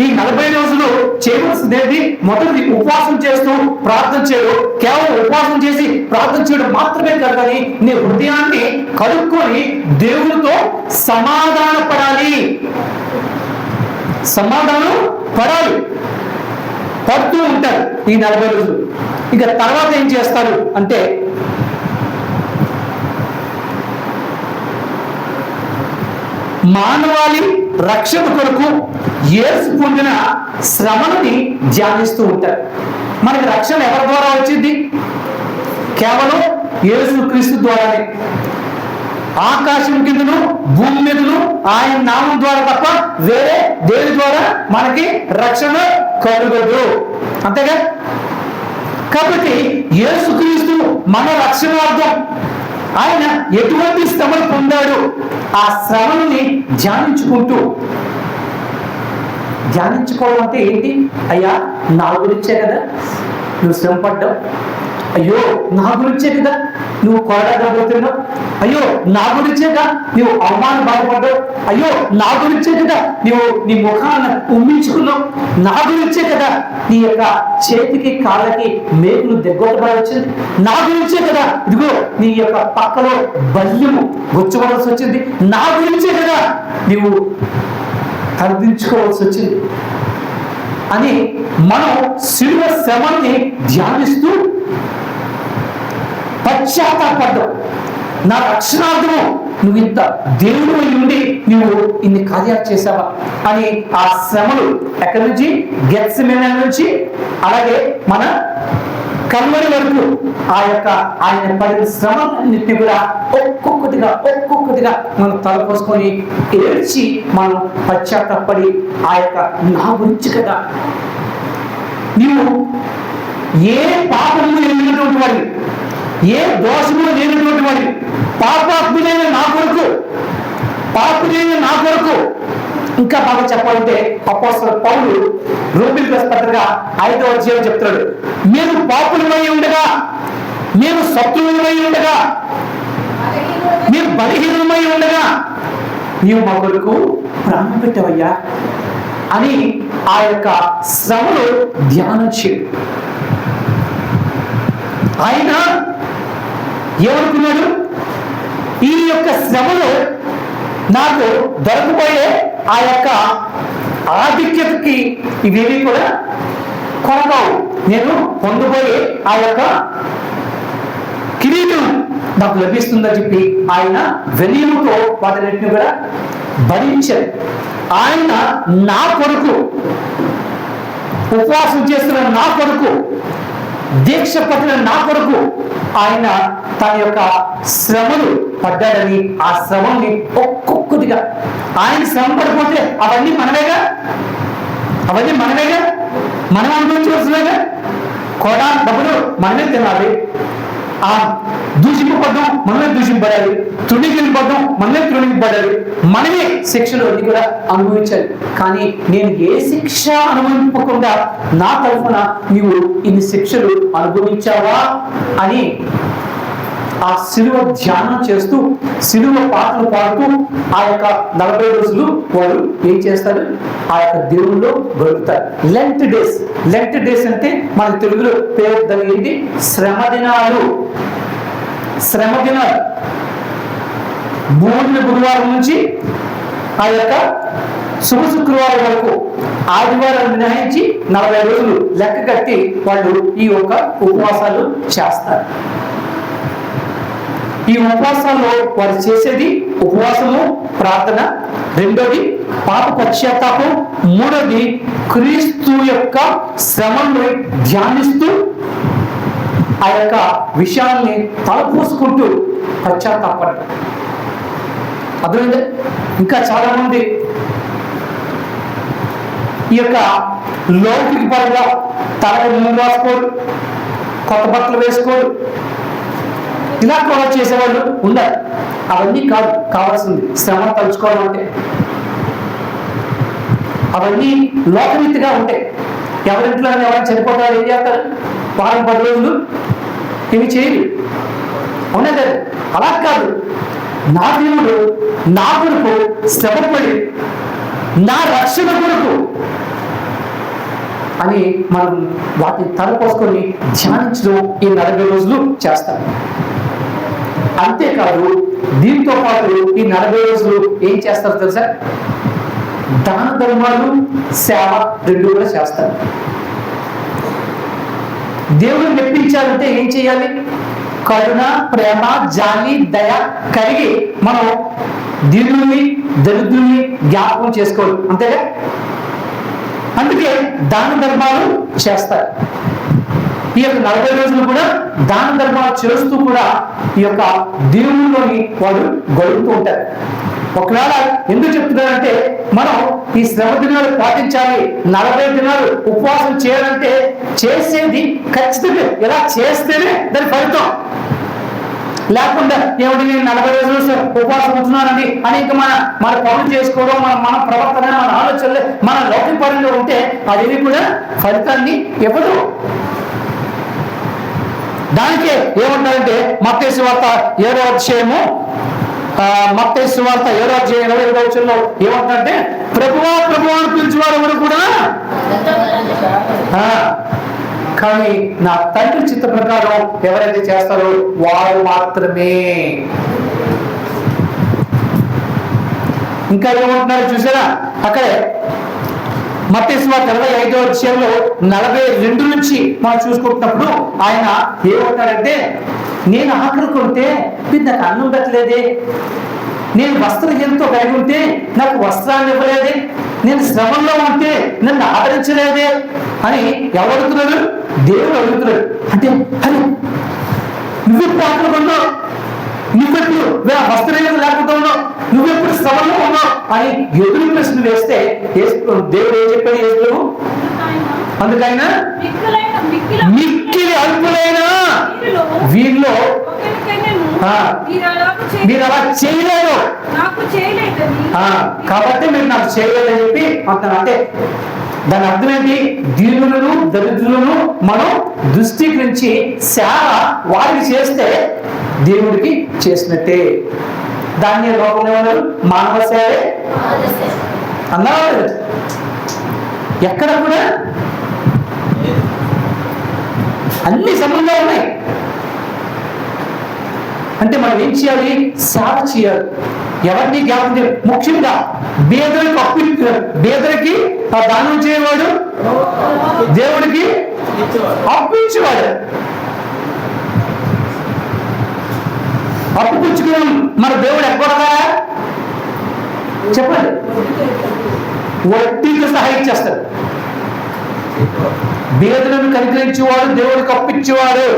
ఈ 40 రోజులు చేయవలసింది మొదటి ఉపవాసం చేస్తూ ప్రార్థన చేయడం, కేవలం ఉపవాసం చేసి ప్రార్థన చేయడం మాత్రమే కాదు, కానీ నీ హృదయాన్ని కలుపుకొని దేవుడితో సమాధాన పడాలి. సమాధానం పడాలి, పడుతూ ఉంటారు ఈ 40 రోజులు. ఇక తర్వాత ఏం చేస్తారు అంటే మానవాళి రక్షణ కొరకు యేసు పొందిన శ్రమని ధ్యానిస్తూ ఉంటారు. మనకి రక్షణ ఎవరి ద్వారా వచ్చింది? కేవలం యేసు క్రీస్తు ద్వారానే. ఆకాశం కిందను భూమి మీదను ఆయన నామం ద్వారా తప్ప వేరే దేని ద్వారా మనకి రక్షణ కలుగదు, అంతేగా? కాబట్టి యేసుక్రీస్తు మన రక్షణార్థం ఆయన ఎటువంటి శ్రమలు పొందాడు, ఆ శ్రమని ధ్యానించుకోవడం అంటే ఏంటి? అయ్యా నా గురించే కదా నువ్వు శ్రమ పడ్డావు, అయ్యో నా గురించే కదా నువ్వు కొరడాగబోతున్నావు, అయ్యో నా గురించేగా నువ్వు అవమాన బాధపడ్డావు, అయ్యో నా గురించే కదా నువ్వు నీ ముఖాన్ని ఉమ్మించుకున్నావు, నా గురించే కదా నీ యొక్క చేతికి కాళ్ళకి మేకులు దగ్గరపడి వచ్చింది, నా గురించే కదా ఇదిగో నీ యొక్క పక్కలో బల్యము గుచ్చవలసి వచ్చింది, నా గురించే కదా నువ్వు తరదించుకోవాల్సి వచ్చింది అని మనం శిలువ శ్రమని ధ్యానిస్తూ పశ్చాత్తాపడ్డావు. నా రక్షణార్థము నువ్వు ఇంత దేవుడు ఉండి నువ్వు ఇన్ని కార్యాలు చేసావా అని ఆ శ్రమలు ఎక్కడి నుంచి? గెత్సెమనే నుంచి అలాగే మన కల్వరి వరకు ఆ యొక్క ఆయన పడిన శ్రమలన్నింటినీ కూడా ఒక్కొక్కటిగా మనం తలపోసుకొని ఏడ్చి మనం పశ్చాత్తాపడి ఆ యొక్క నా గురించి కదా నీవు ఏ పాపము లేనటువంటి వాడిని, ఏ దోషము లేనటువంటి వాడిని, పాపాత్ముడైన నా కొరకు, పాపుడైన నా కొరకు. ఇంకా బాగా చెప్పాలంటే అపోస్తలుడు పౌలు రోమీయులకు రాసిన పత్రిక 5వ అధ్యాయం చెప్తాడు, మేము పాపులమై ఉండగా, మేము శత్రువులమై ఉండగా, మేము బలహీనమై ఉండగా నీవు మా కొరకు ప్రాణం పెట్టవయ్యా అని ఆ యొక్క శ్రమను ధ్యానం చేయడు. ఆయన ఏమనుకున్నాడు? ఈ యొక్క శ్రమలో నాకు దొరకపోయే ఆ యొక్క ఆధిక్యతకి ఇవేవి కూడా కొనగావు, నేను పొందబోయే ఆ యొక్క కిరీటం నాకు లభిస్తుందని చెప్పి ఆయన వెలియముతో వాటిని కూడా భరించారు. ఆయన నా కొరకు ఉపవాసం చేస్తున్న నా కొరకు, దీక్ష పట్టిన నా కొరకు ఆయన తన యొక్క శ్రమలు పడ్డాడని ఆ శ్రమని ఒక్కొక్కటిగా ఆయన శ్రమ పడిపోతే అవన్నీ మనమేగా మనం అనుభవించవలసినగా. కూడా డబ్బులు మనమే తినాలి, ఆ దూషింపబడ్డం మనమే దూషింపబడాలి, తృణీకరింపబడ్డం మనమే తృణీకరింపబడాలి, మనమే శిక్షలు అన్ని కూడా అనుభవించాలి. కానీ నేను ఏ శిక్ష అనుభవింపకుండా నా తరఫున నీవు ఇన్ని శిక్షలు అనుభవించావా అని ఆ శిలువ ధ్యానం చేస్తూ శిలువ పాటలు పాడుతూ ఆ యొక్క 40 రోజులు వారు ఏం చేస్తారు? ఆ యొక్క దేవుళ్ళు గడుపుతారు. లెంట్ డేస్ అంటే మన తెలుగులో పేరు ఏంటి? శ్రమ దినాలు. బుధవారం నుంచి ఆ యొక్క శుభ శుక్రవారం వరకు ఆదివారం మినహాయించి 40 రోజులు లెక్క కట్టి వాళ్ళు ఈ యొక్క ఉపవాసాలు చేస్తారు. ఈ ఉపవాసాల్లో వారు చేసేది ఉపవాసము, ప్రార్థన, రెండోది పాప పశ్చాత్తాపం, మూడోది క్రీస్తు యొక్క శ్రమను ధ్యానిస్తూ ఆ యొక్క విషయాల్ని తలపోసుకుంటూ పశ్చాత్తాపడ్డారు. అర్థమైంది. ఇంకా చాలా మంది ఈ యొక్క లౌకిక పరంగా తలకు నూనె రాసుకోడు, కొత్త బట్టలు వేసుకోడు, ఇలా కూడా చేసేవాళ్ళు ఉండాలి. అవన్నీ కాదు కావాల్సింది. శ్రమ తలుచుకోవడం అంటే అవన్నీ లోకరీతిగా ఉంటాయి. ఎవరింట్లో ఎవరైనా చనిపోతారు ఏం చేస్తారు? వారం 10 రోజులు ఇవి చేయరు, అవునా కదా? అలా కాదు, నా దేవుడు నా కొరకు శ్రమపడి నా రక్షణ కొరకు అని మనం వాటిని తలపోసుకొని ధ్యానించడం ఈ 40 రోజులు చేస్తాం. అంతేకాదు దీంతో పాటు ఈ 40 రోజులు ఏం చేస్తారు తెలుసా? దాన ధర్మాలు, సేవ 2 కూడా చేస్తారు. దేవుడు మెప్పించాలంటే ఏం చేయాలి? కరుణ, ప్రేమ, జాలి, దయ కలిగి మనం దీనుల్ని దరిద్రుల్ని జ్ఞాపకం చేసుకోవాలి, అంతేగా? అందుకే దాన ధర్మాలు చేస్తారు. ఈ యొక్క 40 రోజులు కూడా దాన ధర్మాలు చేస్తూ కూడా ఈ యొక్క దేవుళ్ళలోని వాడు గడుపుతూ ఉంటారు. ఒకవేళ ఎందుకు చెప్తున్నారంటే, మనం ఈ శ్రమ దినాలు పాటించాలి, 40 దినాలు ఉపవాసం చేయాలంటే చేసేది ఖచ్చితంగా ఇలా చేస్తేనే దాని ఫలితం. లేకుండా ఏమిటి నేను 40 రోజులు ఉపవాసం ఉంటున్నానండి అని ఇంకా మన పనులు చేసుకోవడం, మన ప్రవర్తన, మన ఆలోచనలు మన లౌకిక పనులు ఉంటే అది కూడా ఫలితాన్ని ఇవ్వదు. దానికే ఏమంటారంటే మత్తయి సువార్త 7వ అధ్యాయము మత్తయి సువార్త 7వ అధ్యాయం 22వ వచనంలో ఏమంటారంటే, ప్రభువా ప్రభువా అని పిలిచేవారు ఎవరు కూడా కానీ నా తండ్రి చిత్త ప్రకారం ఎవరైతే చేస్తారో వారు మాత్రమే. ఇంకా ఏమంటున్నారు చూసారా? అక్కడే మత్తయి సువార్త 25వ అధ్యాయంలో 42 నుంచి మనం చూసుకుంటున్నప్పుడు ఆయన ఏమంటారంటే, నేను ఆకలి కొంటే మీరు నాకు అన్నం పెట్టలేదే, నేను వస్త్రహీనతో కలిగి ఉంటే నాకు వస్త్రాన్ని ఇవ్వలేదే, నేను శ్రమంలో ఉంటే నన్ను ఆదరించలేదే అని ఎవరు అడుగుతున్నాడు? దేవుడు అడుగుతున్నాడు. అంటే అరే నువ్వెప్పుడు ఆకలి కొన్నావు, నువ్వెప్పుడు వస్త్రహీనత లేకుండా ఉన్నావు, నువ్వెప్పుడు శ్రమంలో ఉన్నావు అని ఎదురు ప్రశ్న వేస్తే దేవుడు ఏం చెప్పాడు? యేసు అందుకైనా మిక్కిలి అల్పులైన వీరిలో మీరు అలా చేయలేరు కాబట్టి మీరు నాకు చేయలేదని చెప్పి అంటారు. అంటే దాని అర్థం ఏంటి? దీనులను దరిద్రులను మనం దృష్టికరించి సేవ వారికి చేస్తే దేవుడికి చేసినట్టే. దాన్ని లోకంలో ఏమన్నారు? మానవ సేవే అన్నారు. ఎక్కడ కూడా అన్ని సంబంధాలు ఉన్నాయి. అంటే మనం ఏం చేయాలి? సేవ చేయాలి. ఎవరిని జ్ఞాపకం చేయాలి? ముఖ్యంగా బేదరికి దానం చేయవాడు, దేవుడికి అప్పించేవాడు. అప్పు పుచ్చుకుని మన దేవుడు ఎక్కడగా చెప్పండి, వడ్డీకి సహాయం చేస్తాడు. బేదలను కనికరించేవాడు, దేవుడికి అప్పించేవాడు.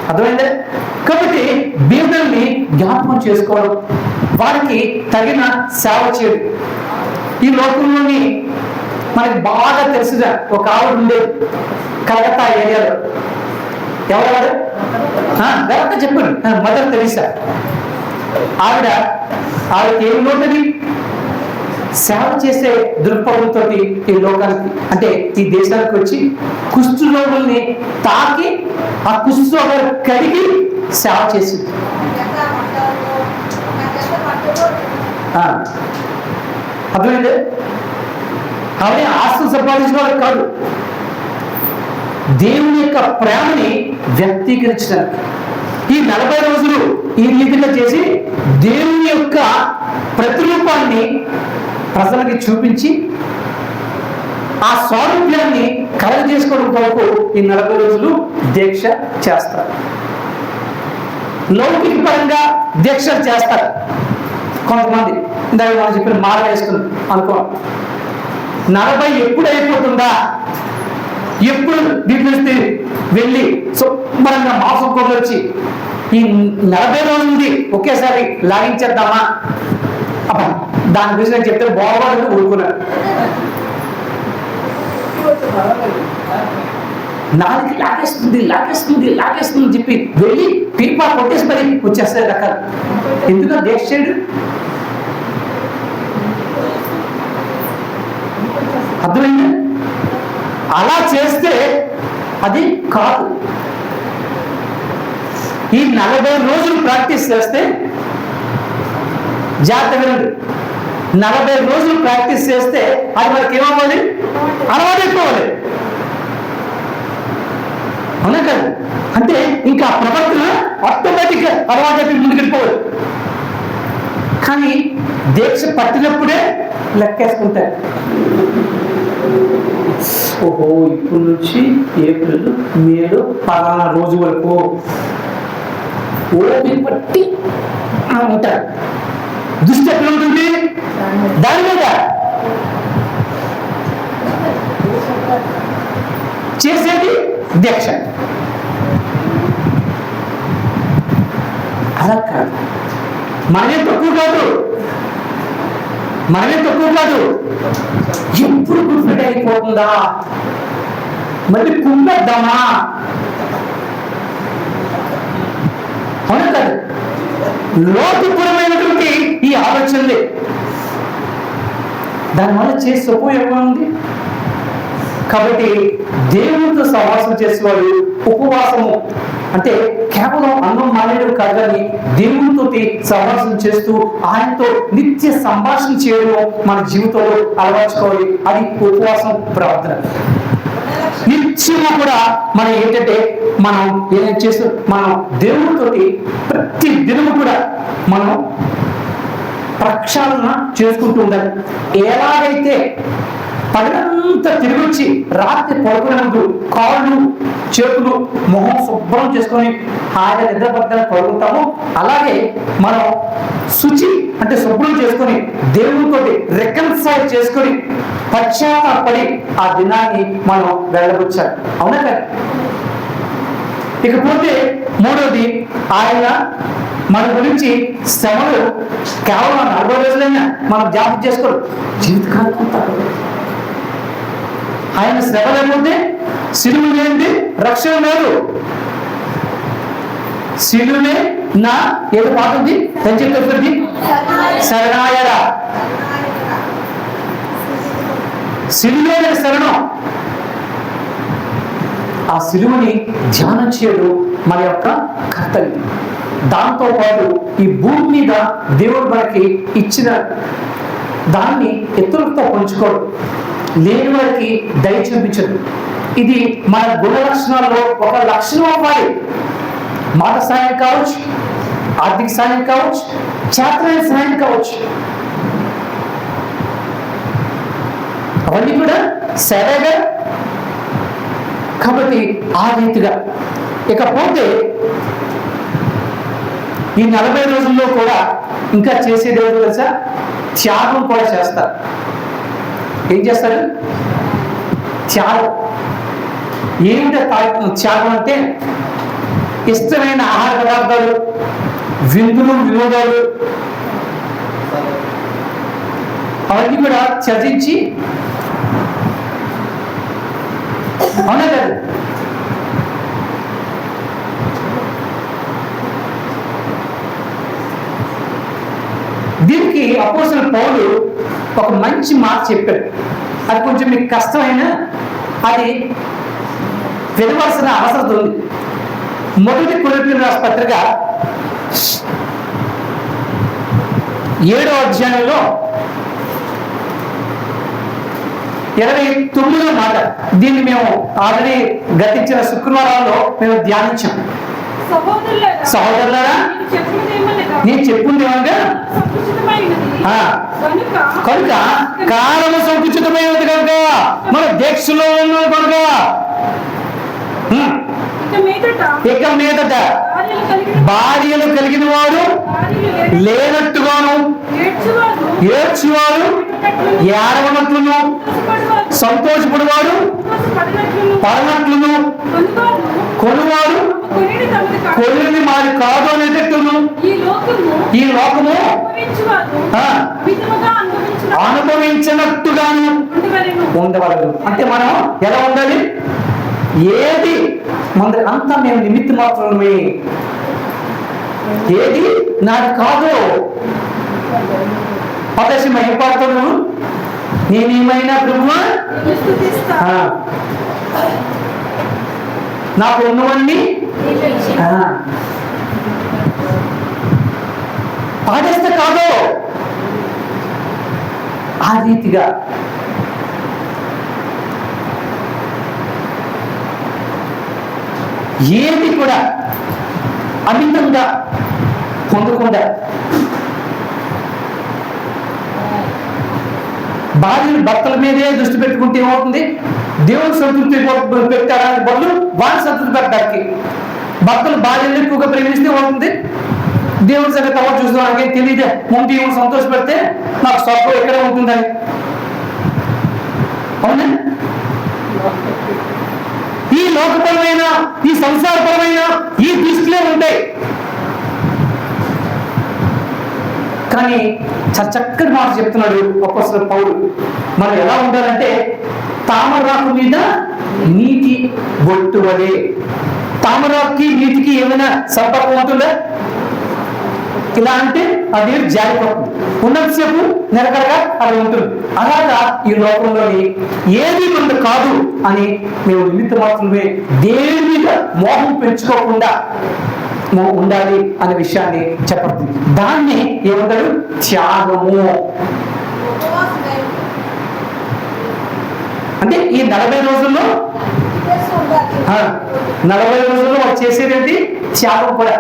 అర్థమైందే? కాబట్టి బేదల్ని జ్ఞాపకం చేసుకోవడం, వారికి తగిన సేవ చేయడం. ఈ లోకంలోని మనకి బాగా తెలిసిన ఒక ఆవిడ ఉండేది కలకత్తా ఏరియాలో. ఎవరు? కరెక్ట్గా చెప్పండి, మదర్ తెరీసా. ఆవిడకి ఏమి లోటది? సేవ చేసే దృక్పథంతో ఈ లోకానికి అంటే ఈ దేశానికి వచ్చి కుష్టు రోగుల్ని తాకి ఆ కుష్టు రోగులు కడిగి సేవ చేసింది. అర్థమైంది? ఆవిడ ఆస్తులు సంపాదించుకోవడం కాదు, దేవుని యొక్క ప్రేమని వ్యక్తీకరించడానికి ఈ 40 రోజులు ఈ రీతిగా చేసి దేవుని యొక్క ప్రతిరూపాన్ని ప్రజలకి చూపించి ఆ స్వారూప్యాన్ని కలగజేసుకోవడం కొరకు ఈ 40 రోజులు దీక్ష చేస్తారు. లౌకిక పరంగా దీక్షలు చేస్తారు కొంతమంది. ఇందాక మనం చెప్పిన మాల వేస్తుంది అనుకో, 40 ఎప్పుడు అయిపోతుందా, ఎప్పుడు దీనికి వెళ్ళి శుభ్రంగా మాంసం కూరలు వచ్చి ఈ 40 రోజుల నుండి ఒకేసారి లాగించేద్దామా అబ్బా దాని గురించి నేను చెప్తే బాగుపడదు ఊరుకున్నాడు. నాలుగు లాగేస్తుంది చెప్పి వెళ్ళి పీపా కొట్టేసి మరి వచ్చేస్తాయి రకాలు. ఎందుకు దేశ చేయడు? అర్థమైంది? అలా చేస్తే అది కాదు. ఈ 40 రోజులు ప్రాక్టీస్ చేస్తే జాగ్రత్తగా 40 రోజులు ప్రాక్టీస్ చేస్తే అది మనకి ఏమవ్వాలి? అలవాటు అయిపోవాలి. అవునా కాదు? అంటే ఇంకా ప్రవర్తన ఆటోమేటిక్ గా అలవాటు అయిపోయి ముందుకెళ్ళిపోవాలి. కానీ దీక్ష పట్టినప్పుడే లెక్కేసుకుంటారు. ఓహో ఇప్పటి నుంచి ఏప్రిల్ మేలో పలానా రోజు వరకు ఓపిక పట్టి ఉంటారు. దృష్టి ఎక్కడ ఉంటుంది? దాని మీద చేసేది దీక్ష. అలా కాదు. మనమే తక్కువ కాదు. ఎప్పుడు గుడ్ ఫ్రైడే అయిపోతుందా, మళ్ళీ కుంపెద్దామా? అవునా కాదు? లోతుపూర్వమైనటువంటి ఈ ఆలోచనలే. దానివల్ల చేసే ఉపయోగం ఉంది. కాబట్టి దేవునితో సహవాసం చేసేవాడు ఉపవాసము అంటే కేవలం అన్నం మానేయడం కాదు, కానీ దేవునితో సహవాసం చేస్తూ ఆయనతో నిత్య సంభాషణ చేయడం మన జీవితంలో అలవర్చుకోవాలి. అది ఉపవాసం ప్రార్థన. నిత్యము కూడా మనం ఏంటంటే మనం ఏదైనా చేస్తూ మనం దేవునితో ప్రతి దినము కూడా మనం ప్రక్షాళన చేసుకుంటూ ఉండాలి. ఎలాగైతే పగలంతా తిరిగొచ్చి రాత్రి పడుకునే ముందు కాళ్ళు చేతులు మొహం శుభ్రం చేసుకొని హాయిగా నిద్రపడ్డానికి పడుకుంటాము, అలాగే మనం శుచి అంటే శుభ్రం చేసుకొని దేవునితో రికన్సైల్ చేసుకొని పశ్చాత్తాపడి ఆ దినాన్ని మనం వెళ్ళబుచ్చాలి. అవునా కదా? ఇకపోతే మూడవది, ఆయన మన గురించి శ్రమలు కేవలం 40 రోజులైనా మనం జ్ఞాపకం చేసుకోరు, జీవితకాలం ఉంటారు. ఆయన శ్రమ లేకపోతే సిలువ లేనిది రక్షణ లేదు. సిలువే నా ఏదో పాట ఉంది, పెంచేది శరణాయరా. సిలువే శరణం. ఆ సిలువని ధ్యానం చేయడం మన యొక్క కర్తవ్యం. దాంతో పాటు ఈ భూమి మీద దేవుడు మనకి ఇచ్చిన దాన్ని ఇతరులతో పంచుకోవడం, లేని వారికి దయ చూపించదు. ఇది మన గుణ లక్షణాల్లో ఒక లక్షణం అవ్వాలి. మాట సాయం కావచ్చు, ఆర్థిక సాయం కావచ్చు, చేతనైన సాయం కావచ్చు, అవన్నీ కూడా సరేగా. కాబట్టి ఆ రీతిగా. ఇకపోతే ఈ 40 రోజుల్లో కూడా ఇంకా చేసేది ఏదో తెలుసా? త్యాగం కూడా చేస్తారు. ఏం చేస్తారు? త్యాగం. ఏమిటో త్యాగం అంటే ఇష్టమైన ఆహార పదార్థాలు, విందులు, వినోదాలు అవన్నీ కూడా త్యజించి, అవునా కదా? దీనికి అపోస్తలుడు పౌలు ఒక మంచి మాట చెప్పాడు. అది కొంచెం మీకు కష్టమైనా అది వినవలసిన అవసరం ఉంది. మొదటి కొరింథీయులకు రాసిన పత్రిక 7వ అధ్యాయంలో 29వ మాట. దీన్ని మేము ఆల్రెడీ గతించిన శుక్రవారాల్లో మేము ధ్యానించాం. సహోదరులారా, నేను చెప్పింది ఏమనగా కనుక కాలము సంకుచితమైనది కనుక మన దీక్షలో ఉన్నాం కనుక ఇక మీదట భార్యలు కలిగిన వారు లేనట్టుగాను, ఏడ్చువారు ఏడవనట్లును, సంతోషపడివారు పడనట్లును, కొనువారు కొనిది మాది కాదు అనేటట్టును ఈ లోకము అనుభవించినట్టుగాను ఉండవలదు. అంటే మనం ఎలా ఉండాలి? ఏది మన అంతా మేము నిమిత్త మాత్రమే, ఏది నాది కాదు. పదశమ ఏం పాడుతున్నాను? నేనేమైనా ప్రభువా నాకు ఉన్నవన్నీ పాడేస్తే కాదు. ఆ రీతిగా ఏది కూడా అమితంగా పొందకుండా భార్యలు భర్తల మీదే దృష్టి పెట్టుకుంటే ఏమవుతుంది? దేవుని సంతృప్తి పెట్టడానికి బదులు వారి సంతృప్తి పెట్టడానికి. భర్తలు భార్యలు ఎక్కువగా ప్రేమిస్తే ఏమవుతుంది? దేవుని సంగతి ఎవరు చూస్తున్నా నాకేం తెలియదే, ముందు దేవుని సంతోష పెడితే నాకు స్వర్గం ఎక్కడ ఉంటుందని. అవునా? ఈ లోకపరమైన, ఈ సంసారపరమైన ఈ దృష్టిలే ఉంటాయి. కానీ చక్కటి మాట చెప్తున్నాడు అపోస్తలుడు పౌలు. మనం ఎలా ఉండాలంటే తామరాకు మీద నీటి బొట్టు వలె. తామరాకుకి నీటికి ఏమైనా సంపర్కం ఉంటుందా? ఇలా అంటే అది జారిపోతుంది, ఉన్నంతసేపు నిరకరగా అది ఉంటుంది. అలాగా ఈ లోకంలోని ఏది మనకు కాదు అని మేము నిమిత్త మాత్రమే దేని మీద మోహం పెంచుకోకుండా ఉండాలి అనే విషయాన్ని చెప్పబడుతుంది. దాన్ని ఏమంటారు? త్యాగము. అంటే ఈ 40 రోజుల్లో 40 రోజుల్లో వాళ్ళు చేసేది ఏంటి? త్యాగం కూడా.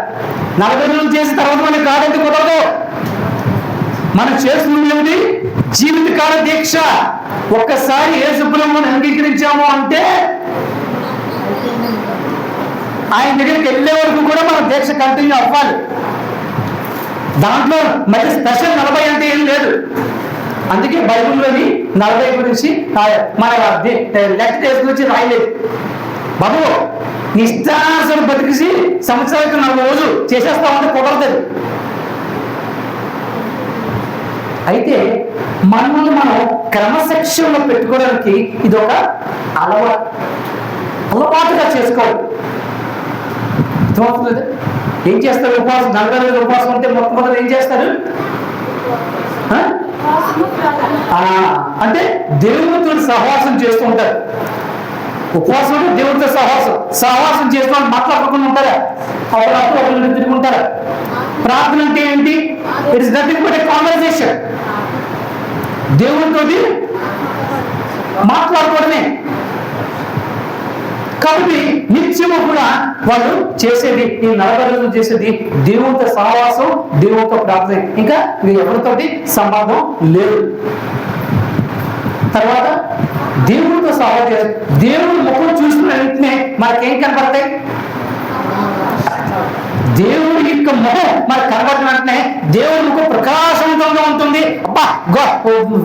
40 రోజులు చేసిన తర్వాత మనకి కాదంటే కుదరదు. మనం చేస్తుంది జీవితకాల దీక్ష. ఒక్కసారి యేసు ప్రభువుని అంగీకరించాము అంటే ఆయన దగ్గరికి వెళ్ళే వరకు కూడా మనం దీక్ష కంటిన్యూ అవ్వాలి. దాంట్లో మరి స్పెషల్ 40 అంటే ఏం లేదు. అందుకే బైబిల్లోని 40 గురించి మన లెక్క గురించి రాయలేదు. బాబు నిష్ఠాసను బతికిసి సంవత్సరానికి 40 రోజులు చేసేస్తామంటే కుదరదు. అయితే మనల్ని మనం క్రమశిక్షణలో పెట్టుకోవడానికి ఇది ఒక అలవాటుగా చేసుకోవాలి. అర్థమవుతుంది? ఏం చేస్తారు? ఉపవాసం 40 రోజులు ఉపవాసం ఉంటే మొట్టమొదటి ఏం చేస్తారు? అంటే దేవునితో సహవాసం చేస్తూ ఉంటారు. ఉపవాసం అంటే దేవుడితో సహవాసం చేస్తూ మాట్లాడుకుంటూ ఉంటారా? ఒకరు తిరుగుంటారా? ప్రార్థన అంటే ఏంటి? It is nothing but A conversation. దేవునితో మాట్లాడుకోవడమే. కాబట్టి నిత్యము కూడా వాళ్ళు చేసేది ఈ 40 రోజులు చేసేది దేవునితో సహవాసం, దేవునితో ప్రార్థన. ఇంకా ఎవరితోటి సంబంధం లేదు. తర్వాత దేవునితో సహవాసం. దేవుని ముఖం చూసిన వెంటనే మనకేం కనబడతాయి? దేవుడి యొక్క ముఖం మనకు కనబడిన వెంటనే దేవుడి ముఖం ప్రకాశవంతంగా ఉంటుంది. అబ్బా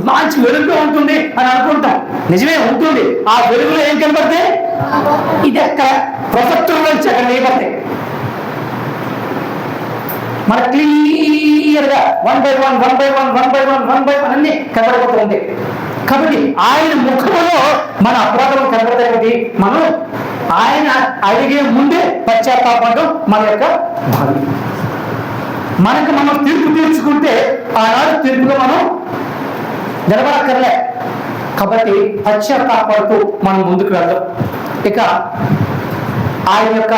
మంచి వెలుగుగా ఉంటుంది అని అనుకుంటాం. నిజమే ఉంటుంది. ఆ వెలుగులో ఏం కనబడితే ఇది ఎక్కడ ప్రొజెక్టర్ నుంచి అక్కడ వేయబడతాయి. మన క్లియర్ గా 1 by 1 అన్ని కనబడిపోతూ ఉంటాయి. కాబట్టి ఆయన ముఖంలో మన అపరాధం కనబడతాయి. మనం ఆయన అడిగే ముందే పశ్చాత్తాపడడం మన యొక్క భావి. మనకు మనం తీర్పు తీర్చుకుంటే ఆనాడు తీర్పుగా మనం నిలబడక్కర్లే. కాబట్టి పశ్చాత్తాపడుతూ మనం ముందుకు వెళ్దాం. ఇక ఆయన యొక్క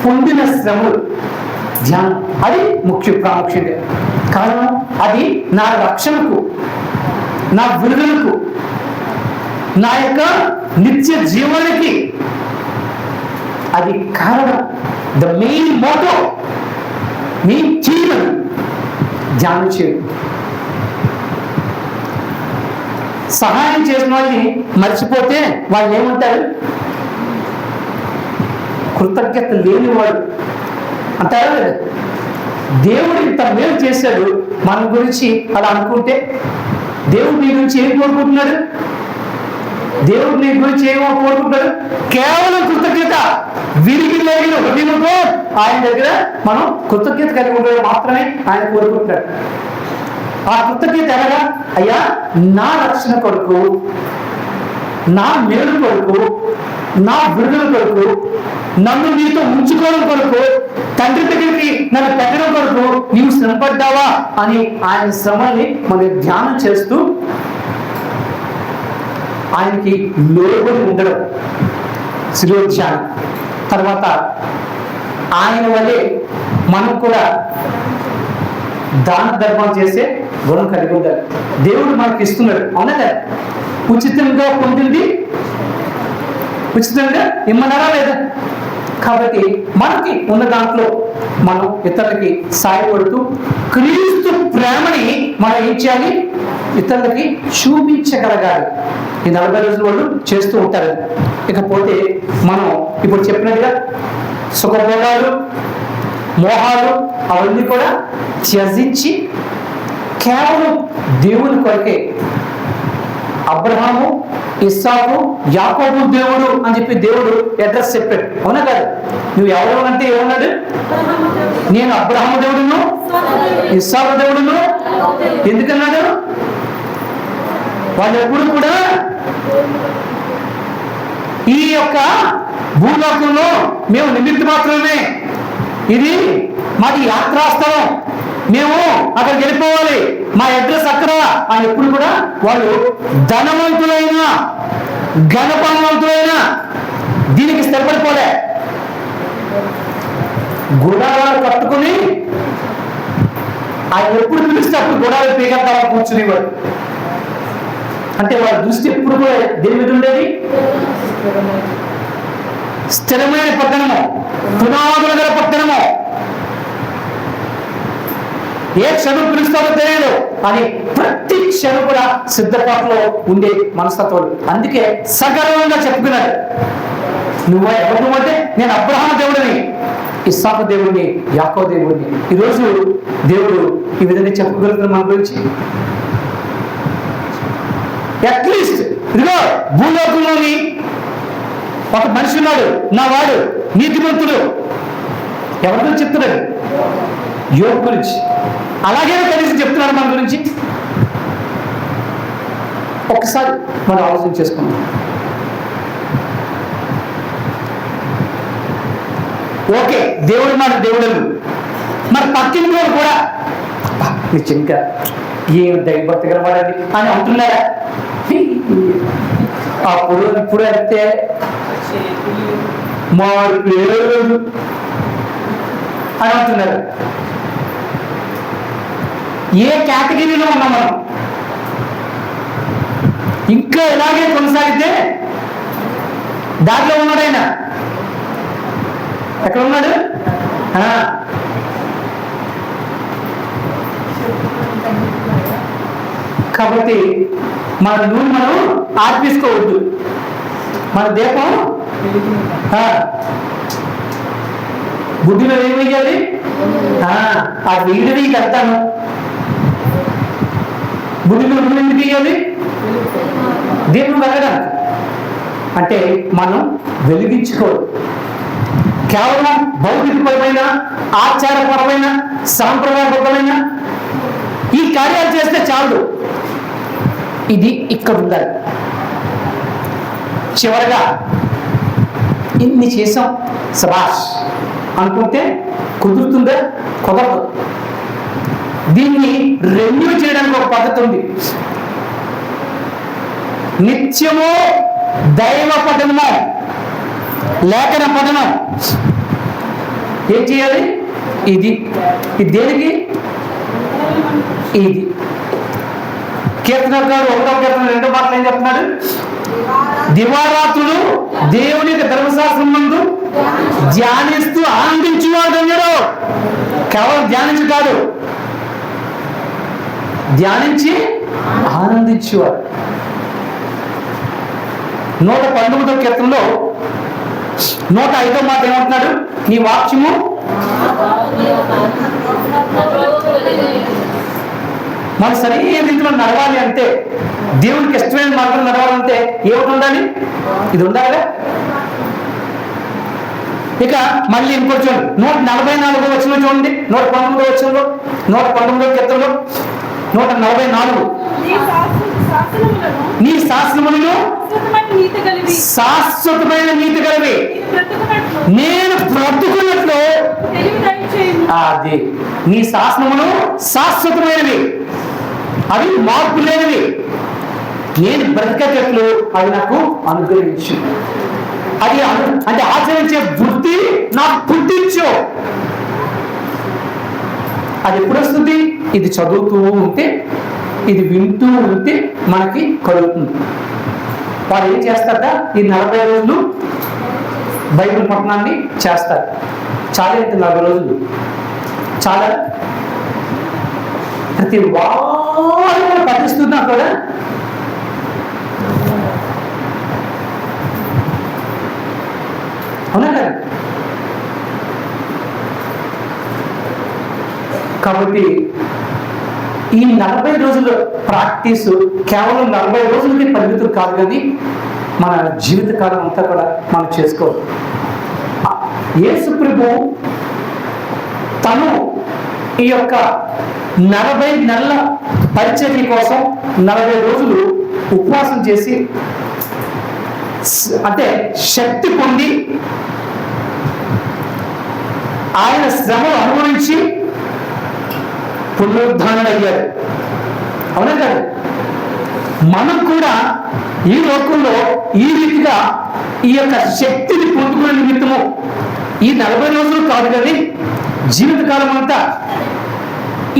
పొందిన శ్రమలు ధ్యానం అది ముఖ్య ప్రాముఖ్యత. కారణం అది నా రక్షణకు, నా విడుదలకు, నా యొక్క నిత్య జీవనానికి అది కారణం. ద మెయిన్ మోటో మీ జీవనం ధ్యానం చేయడం. సహాయం చేసిన వాళ్ళని మర్చిపోతే వాళ్ళు ఏమంటారు? కృతజ్ఞత లేనివాడు అంటారా లేదా? దేవుడు ఇంత మేలు చేశాడు మన గురించి అలా అనుకుంటే, దేవుడు నీ గురించి ఏం కోరుకుంటున్నాడు? దేవుడు నీ గురించి ఏమో కోరుకుంటాడు? కేవలం కృతజ్ఞత. విరిగి లేగిన హృదయంతో ఆయన దగ్గర మనం కృతజ్ఞత కలిగి ఉండడం మాత్రమే ఆయన కోరుకుంటున్నాడు. ఆ కృతజ్ఞత ఎలాగా? అయ్యా, నా రక్షణ కొరకు, నా మేలు కొరకు, నా విడుదల కొరకు, నన్ను నీతో ఉంచుకోవడం కొరకు, తండ్రి దగ్గరికి నన్ను పెట్టడం కొరకు నీవు శ్రమపడ్డావా అని ఆయన శ్రమల్ని మనం ధ్యానం చేస్తూ ఆయనకి లోబడి ఉండడం శిరోధ్యానం. తర్వాత ఆయన వల్లే మనం కూడా దాన ధర్మాలు చేసే గుణం కలిగి ఉండాలి. దేవుడు మనకి ఇస్తున్నాడు, అవునా కదా? ఉచితంగా పొందింది ఉచితంగా ఇమ్మన్నారా లేదా? కాబట్టి మనకి ఉన్న దాంట్లో మనం ఇతరులకి సాయపడుతూ క్రీస్తు ప్రేమని మనం ఏం చేయాలి? ఇతరులకి చూపించగలగాలి. ఈ 40 రోజుల వాళ్ళు చేస్తూ ఉంటారు. ఇకపోతే మనం ఇప్పుడు చెప్పినట్టుగా సుఖభోగాలు, మోహాలు అవన్నీ కూడా త్యజించి కేవలం దేవుని కొరకే, అబ్రహాము, ఇస్సాకు, యాకోబు దేవుడు అని చెప్పి దేవుడు అడ్రస్ చెప్పాడు, అవునా కాదు? నువ్వు ఎవరు అంటే ఏమన్నాడు? నేను అబ్రహాము దేవుడును, ఇస్సాకు దేవుడును. ఎందుకన్నాడు? వాళ్ళు ఎప్పుడు కూడా ఈ యొక్క భూలోకంలో మేము నిమిత్త మాత్రమే, ఇది మాది యాత్రాస్థలం, మేము అక్కడికి వెళ్ళిపోవాలి, మా అడ్రస్ అక్కడ అని ఎప్పుడు కూడా వాళ్ళు ధనవంతులైనా ఘనపనవంతులైనా దీనికి స్థిరపడిపోలే. గుడారాలు కట్టుకుని ఆయన ఎప్పుడు పిలిస్తే అప్పుడు గుడాలు పీకెత్తాలని కూర్చునేవాడు. అంటే వాళ్ళ దృష్టి ఎప్పుడు కూడా దేని మీద ఉండేది? స్థిరమైన పట్టణము, పునాదుల గల పట్టణము. ఏ క్షణం పిలుస్తారో తెలియదు అని ప్రతి క్షణం కూడా సిద్ధపాటులో ఉండే మనస్తత్వాలు. అందుకే సగర్వంగా చెప్పుకున్నాడు, నువ్వు ఎవరు అంటే నేను అబ్రహాము దేవుడిని, ఇస్సాకు దేవుడిని, యాకోబు దేవుడిని. ఈరోజు దేవుడు ఈ విధంగా చెప్పగలుగుతున్నాడు మన గురించి. అట్లీస్ట్ ఇదిగో భూలోకంలోని ఒక మనిషి ఉన్నాడు, నా వాడు నీతిమంతుడు. ఎవరి గురించి చెప్తున్నాడు? యోబు గురించి. అలాగే కనీసం చెప్తున్నాడు మన గురించి. ఒక్కసారి మనం ఆలోచన చేసుకుందాం. ఓకే, దేవుడు మాట దేవుడు, మరి పక్కింటి వాడు కూడా నిజంగా ఏం దైవభక్తి గలవాడని అని అంటున్నారా? అప్పుడు ఇప్పుడు అయితే మార్పు లేదు అని అంటున్నారు. ఏ కేటగిరీలో ఉన్నాం మనం? ఇంకా ఇలాగే కొనసాగితే దాంట్లో ఉన్నాడు ఆయన. ఎక్కడ ఉన్నాడు? కాబట్టి మన నూనె మనం ఆర్పేసుకోవద్దు. మన దీపం బుద్ధిలో ఏం వేయాలి? ఆ వీడిని వెళ్తాను. బుద్ధిలో నూనె ఎందుకు వేయాలి? దీపం వెళ్ళడానికి. అంటే మనం వెలిగించుకోవాలి. కేవలం భౌతికపరమైన, ఆచారపరమైన, సాంప్రదాయబద్ధమైన ఈ కార్యాలు చేస్తే చాలు. ఇది ఇక్కడ ఉండాలి. చివరగా ఇన్ని చేసాం శభాష్ అనుకుంటే కుదురుతుందా? కుదరదు. దీన్ని రెన్యూ చేయడానికి ఒక పద్ధతి ఉంది. నిత్యము దైవ పఠనము, లేఖన పఠనం. ఏం చేయాలి? ఇది దేనికి? ఇది కీర్తనకారు 1వ కీర్తన 2వ మాటలు ఏం చెప్తున్నాడు? దివారాత్రులు దేవుని ధర్మశాస్త్రం నందు ధ్యానిస్తూ ఆనందించువాడు అన్నాడు. కేవలం ధ్యానించి కాదు, ధ్యానించి ఆనందించేవాడు. 119వ కీర్తనలో 105వ మాట ఏమంటున్నాడు? నీ వాక్యము మన సరైన రీతిలో నడవాలి అంటే, దేవునికి ఇష్టమైన మార్గం నడవాలంటే ఏమిటి ఉండాలి? ఇది ఉండాలి. ఇక మళ్ళీ ఇంకోటి చూడండి, 144వ వచనం చూడండి, 119వ వచనంలో, 119వ కీర్తనలో 144. నీ శాసనములను శాశ్వతమైన నీతి కలివి నేను బ్రతుకున్నట్లు. అది నీ శాసనములు శాశ్వతమైనవి, అవి మార్పు లేనివి, నేను బ్రతికేటట్లు అవి నాకు అనుగ్రహించు. అది అంటే ఆచరించే బుద్ధి నాకు పుట్టించు. అది ఎప్పుడు వస్తుంది? ఇది చదువుతూ ఉంటే, ఇది వింటూ ఉంటే మనకి కలుగుతుంది. వారు ఏం చేస్తారట? ఈ 40 రోజులు బైబిల్ పఠనాన్ని చేస్తారు. చాలా అయితే 40 రోజులు చాలా ప్రతి వారు పఠిస్తున్నా కూడా అవునా కదా? కాబట్టి ఈ 40 రోజుల ప్రాక్టీస్ కేవలం 40 రోజులకి పరిమితులు కాదు, కానీ మన జీవితకాలం అంతా కూడా మనం చేసుకోవాలి. యేసు ప్రభువు తను ఈ యొక్క 40 నెలల పరిచర్య కోసం 40 రోజులు ఉపవాసం చేసి, అంటే శక్తి పొంది ఆయన శ్రమను అనుభవించి పునరుద్ధారణ అయ్యారు. అవునా కాదు? మనం కూడా ఈ లోకంలో ఈ రీతిగా ఈ యొక్క శక్తిని పొందుకునే నిమిత్తము ఈ 40 రోజులు కాదు, కానీ జీవితకాలం అంతా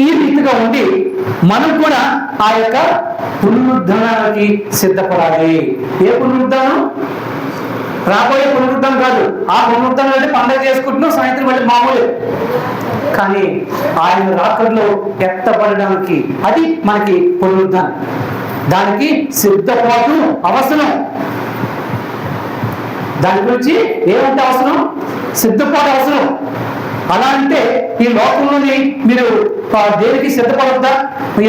ఈ రీతిగా ఉండి మనం కూడా ఆ యొక్క పునరుద్ధానానికి సిద్ధపడాలి. ఏ పునరుద్ధానం? రాబోయే పునరుద్ధానం కాదు. ఆ పునరుద్ధానం అంటే పండుగ చేసుకుంటున్నాం, సాయంత్రం మళ్ళీ మామూలు. కానీ ఆయన రాకడలో ఎత్తబడడానికి అది మనకి పునరుద్ధానం. దానికి సిద్ధపాటు అవసరం. దాని గురించి ఏమంటే అవసరం? సిద్ధపాటు అవసరం. అలా అంటే ఈ లోకంలోని మీరు దేనికి సిద్ధపడద్దా?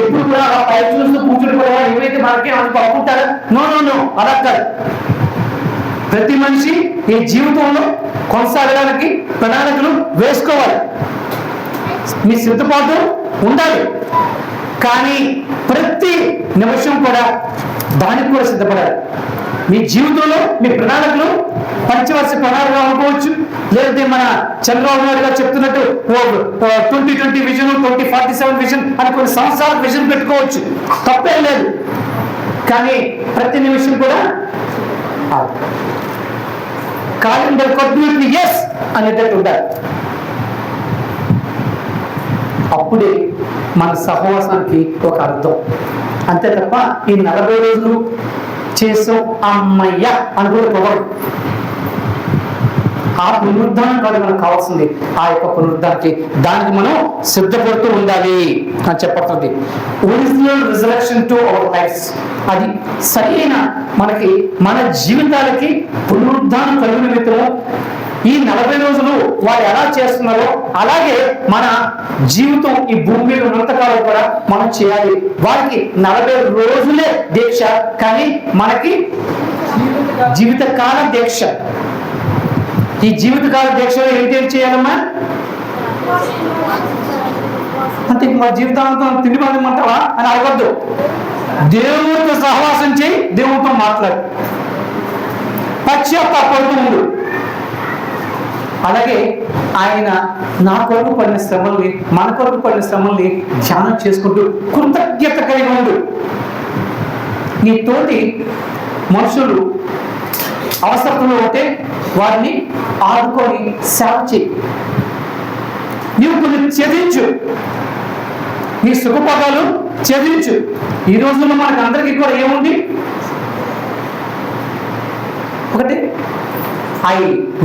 ఎప్పుడు కూడా పై చూస్తూ కూర్చుని కూడా ఏవైతే మనకి అనుకుంటారా? నో నో నో, అలా కాదు. ప్రతి మనిషి ఈ జీవితంలో కొనసాగడానికి ప్రణాళికలు వేసుకోవాలి. మీ సిద్ధపాటు ఉండాలి, కానీ ప్రతి నిమిషం కూడా దానికి కూడా సిద్ధపడాలి. మీ జీవితంలో మీ ప్రణాళికలు పంచవర్ష ప్రణాళిక అనుకోవచ్చు, లేదంటే మన చంద్రబాబు నాయుడు గారు చెప్తున్నట్టు 2020 విజన్, 2047 విజన్ అని కొన్ని సంవత్సరాల విజన్ పెట్టుకోవచ్చు, తప్పేం లేదు. కానీ ప్రతి నిమిషం కూడా క్యాలెండర్ కొట్టినట్టు ఎస్ అనేటట్టు ఉండాలి. అప్పుడే మన సహవాసానికి ఒక అర్థం. అంతే తప్ప ఈ 40 రోజులు చేసాం అమ్మయ్య అనుకోవడం ఆ పునరుద్ధానం కాదు మనకు కావాల్సింది. ఆ యొక్క పునరుద్ధానికి దానికి మనం సిద్ధపడుతూ ఉండాలి అని చెప్పబడుతుంది. Original resurrection to our lives, అది సరైన మనకి మన జీవితాలకి పునరుద్ధానం కలిగిన నిమిత్తము ఈ 40 రోజులు వారు ఎలా చేస్తున్నారో అలాగే మన జీవితం ఈ భూమి మీద ఉన్నంతకాలం కూడా మనం చేయాలి. వారికి 40 రోజులే దీక్ష, కానీ మనకి జీవితకాల దీక్ష. ఈ జీవితకాల దీక్షలో ఏంటి చేయాలమ్మా? అంటే మా జీవితాంతం తిండి పందమంటావా అని అడగద్దు. దేవుడితో సహవాసం చేయి, దేవుడితో మాట్లాడు, పశ్చాత్తాపడుతూ ఉండు. అలాగే ఆయన నా కొరకు పడిన శ్రమల్ని, మన కొరకు పడిన శ్రమల్ని ధ్యానం చేసుకుంటూ కృతజ్ఞత కలిగి ఉండు. నీ తోటి మనుషులు అవసరంలో ఉంటే వారిని ఆదుకొని సేవ చేయి. నీవు కొన్ని త్యజించు, నీ సుఖపదాలు త్యజించు. ఈ రోజుల్లో మనకు అందరికీ కూడా ఏముంది? ఒకటి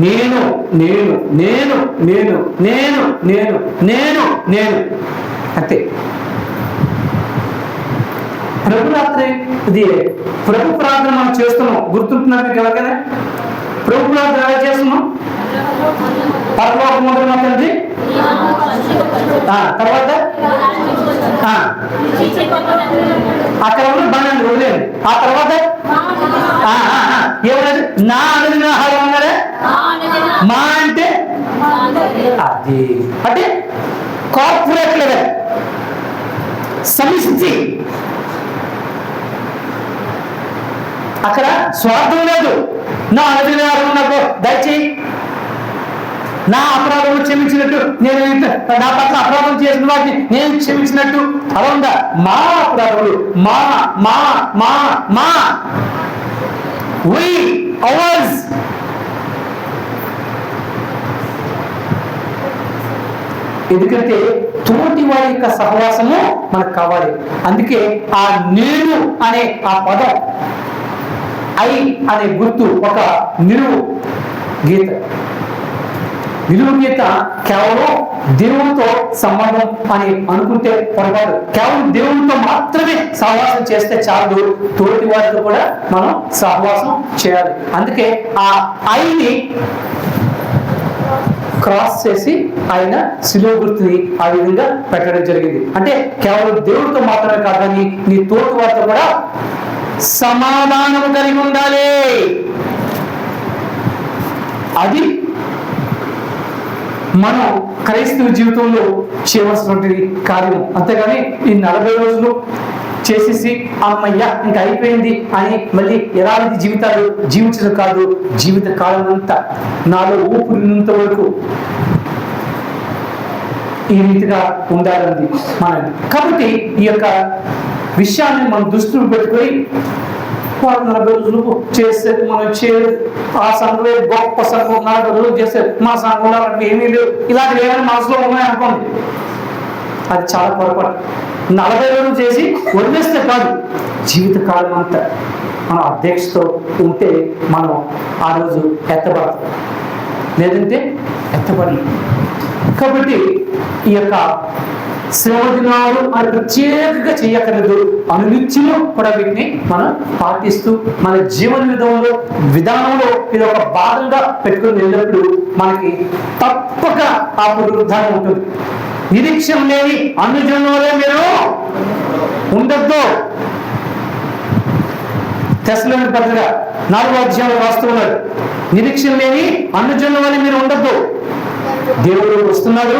నేను నేను నేను నేను నేను నేను నేను నేను అంతే. ప్రభు రాత్రి ఇది ప్రభు ప్రార్థన మనం చేస్తున్నాం, గుర్తుంటున్నారు మీకు ఎవరికైనా? ప్రభు ప్రార్థన ఎలా చేస్తున్నాం? పరలోకమందున మా తండ్రి, తర్వాత అక్కడ ఉన్న బాణాన్ని వదిలేదు. ఆ తర్వాత ఏమన్నది? నా అనుదిన ఆహారం అన్నారా? మా అంటే అది అంటే కార్పొరేట్ లెవెల్ సమిష్టి. అక్కడ స్వార్థం లేదు. నా అనుదిన ఆహారం నాకు దయచేయి, నా అపరాధం క్షమించినట్టు నేను, నా పట్ల అపరాధం చేసిన వాటిని నేను క్షమించినట్టు అలా ఉందా? మా అపరాధములు మా మా మా మా we ours. ఎందుకంటే తోటి వారి యొక్క సహవాసము మనకు కావాలి. అందుకే ఆ నేను అనే ఆ పదం, ఐ అనే గుర్తు ఒక నిలువు గీత. నిలువు గీత కేవలం దేవునితో సంబంధం అని అనుకుంటే పొరపాటు. కేవలం దేవునితో మాత్రమే సహవాసం చేస్తే చాలు, తోటి వారితో కూడా మనం సహవాసం చేయాలి. అందుకే ఆ ఐని క్రాస్ చేసి ఆయన శిలువ గుర్తుని ఆ విధంగా పెట్టడం జరిగింది. అంటే కేవలం దేవుడితో మాత్రమే కాదని నీ తోటి వారితో కూడా సమాధానం కలిగి ఉండాలి. మనం క్రైస్తవ జీవితంలో చేయవలసినటువంటి కార్యం. అంతేగాని ఈ 40 రోజులు చేసేసి అమ్మయ్య ఇంకా అయిపోయింది అని మళ్ళీ ఎలాంటి జీవితాలు జీవించడం కాదు. జీవిత కాలం అంతా నాలో ఊపిరినంత వరకు ఈ రీతిగా ఉండాలండి మనది. కాబట్టి ఈ యొక్క విషయాన్ని మనం దృష్టిలో పెట్టుకొని 40 రోజులు చేసేది మనం చేయదు. ఆ సంఘంలో గొప్ప సంఘం 40 రోజులు చేసేది, మా సంఘంలో ఏమీ లేవు, ఇలాంటివి ఏమైనా మనసులో ఉన్నాయనుకోండి, అది చాలా పొరపాటు. 40 రోజులు చేసి వదిలేస్తే కాదు, జీవితకాలం అంతా మనం అధ్యక్షతో ఉంటే మనం ఆ రోజు ఎత్తబడతాం, లేదంటే ఎత్తబడి. కాబట్టి ఈ యొక్క శ్రమ దినాలు అని ప్రత్యేకంగా చేయక్కర్లేదు. అనునిత్యము కూడా వీటిని మనం పాటిస్తూ మన జీవన విధానంలో ఇది ఒక భాగంగా పెట్టుకుని వెళ్ళినప్పుడు మనకి తప్పక ఆ పునరుద్ధానం ఉంటుంది. నిరీక్షణ లేని అన్యజనులే మీరు ఉండొద్దు. తెస్సలోనికీయులకు పత్రిక 4వ అధ్యాయంలో రాస్తూ ఉన్నాడు, నిరీక్షణ లేని అన్యజనుల వలె మీరు ఉండొద్దు. దేవుడు వస్తున్నాడు,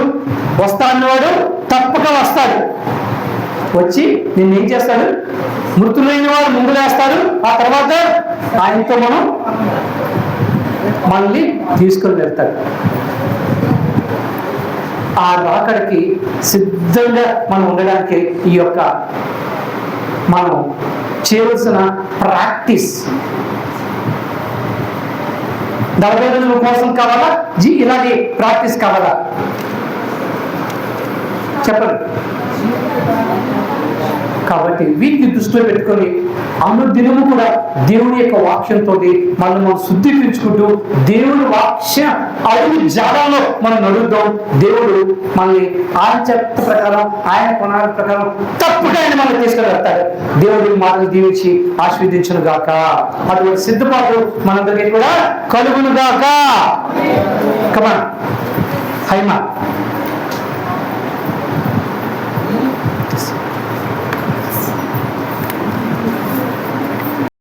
వస్తా అన్నవాడు తప్పక వస్తాడు. వచ్చి నిన్నేం చేస్తాడు? మృతులైన వారు ముందులేస్తాడు. ఆ తర్వాత ఆయనతో మనం మళ్ళీ తీసుకొని వెళ్తాడు. ఆ రాకడికి సిద్ధంగా మనం ఉండడానికి ఈ యొక్క మనం చేయవలసిన ప్రాక్టీస్ 40 రోజుల కోసం కావాలా? ఇలాంటి ప్రాక్టీస్ కావాలా? చెప్పండి. కాబట్టి వీటిని దృష్టిలో పెట్టుకొని అనుదినము కూడా దేవుని యొక్క వాక్యంతో మనం శుద్ధీకరించుకుంటూ దేవుని వాక్య అడుగు జాడంలో మనం నడుద్దాం. దేవుడు మనల్ని ఆయన చెత్త ప్రకారం, ఆయన ప్రణాళిక ప్రకారం తప్పుగా ఆయన మనం తీసుకొని వెళ్తాడు. దేవుడి మాటలు దీవించి ఆశీర్వదించును గాక. అటువంటి సిద్ధపాటు మనందరికీ కూడా కలుగును గాక. కమాన్ హైమా.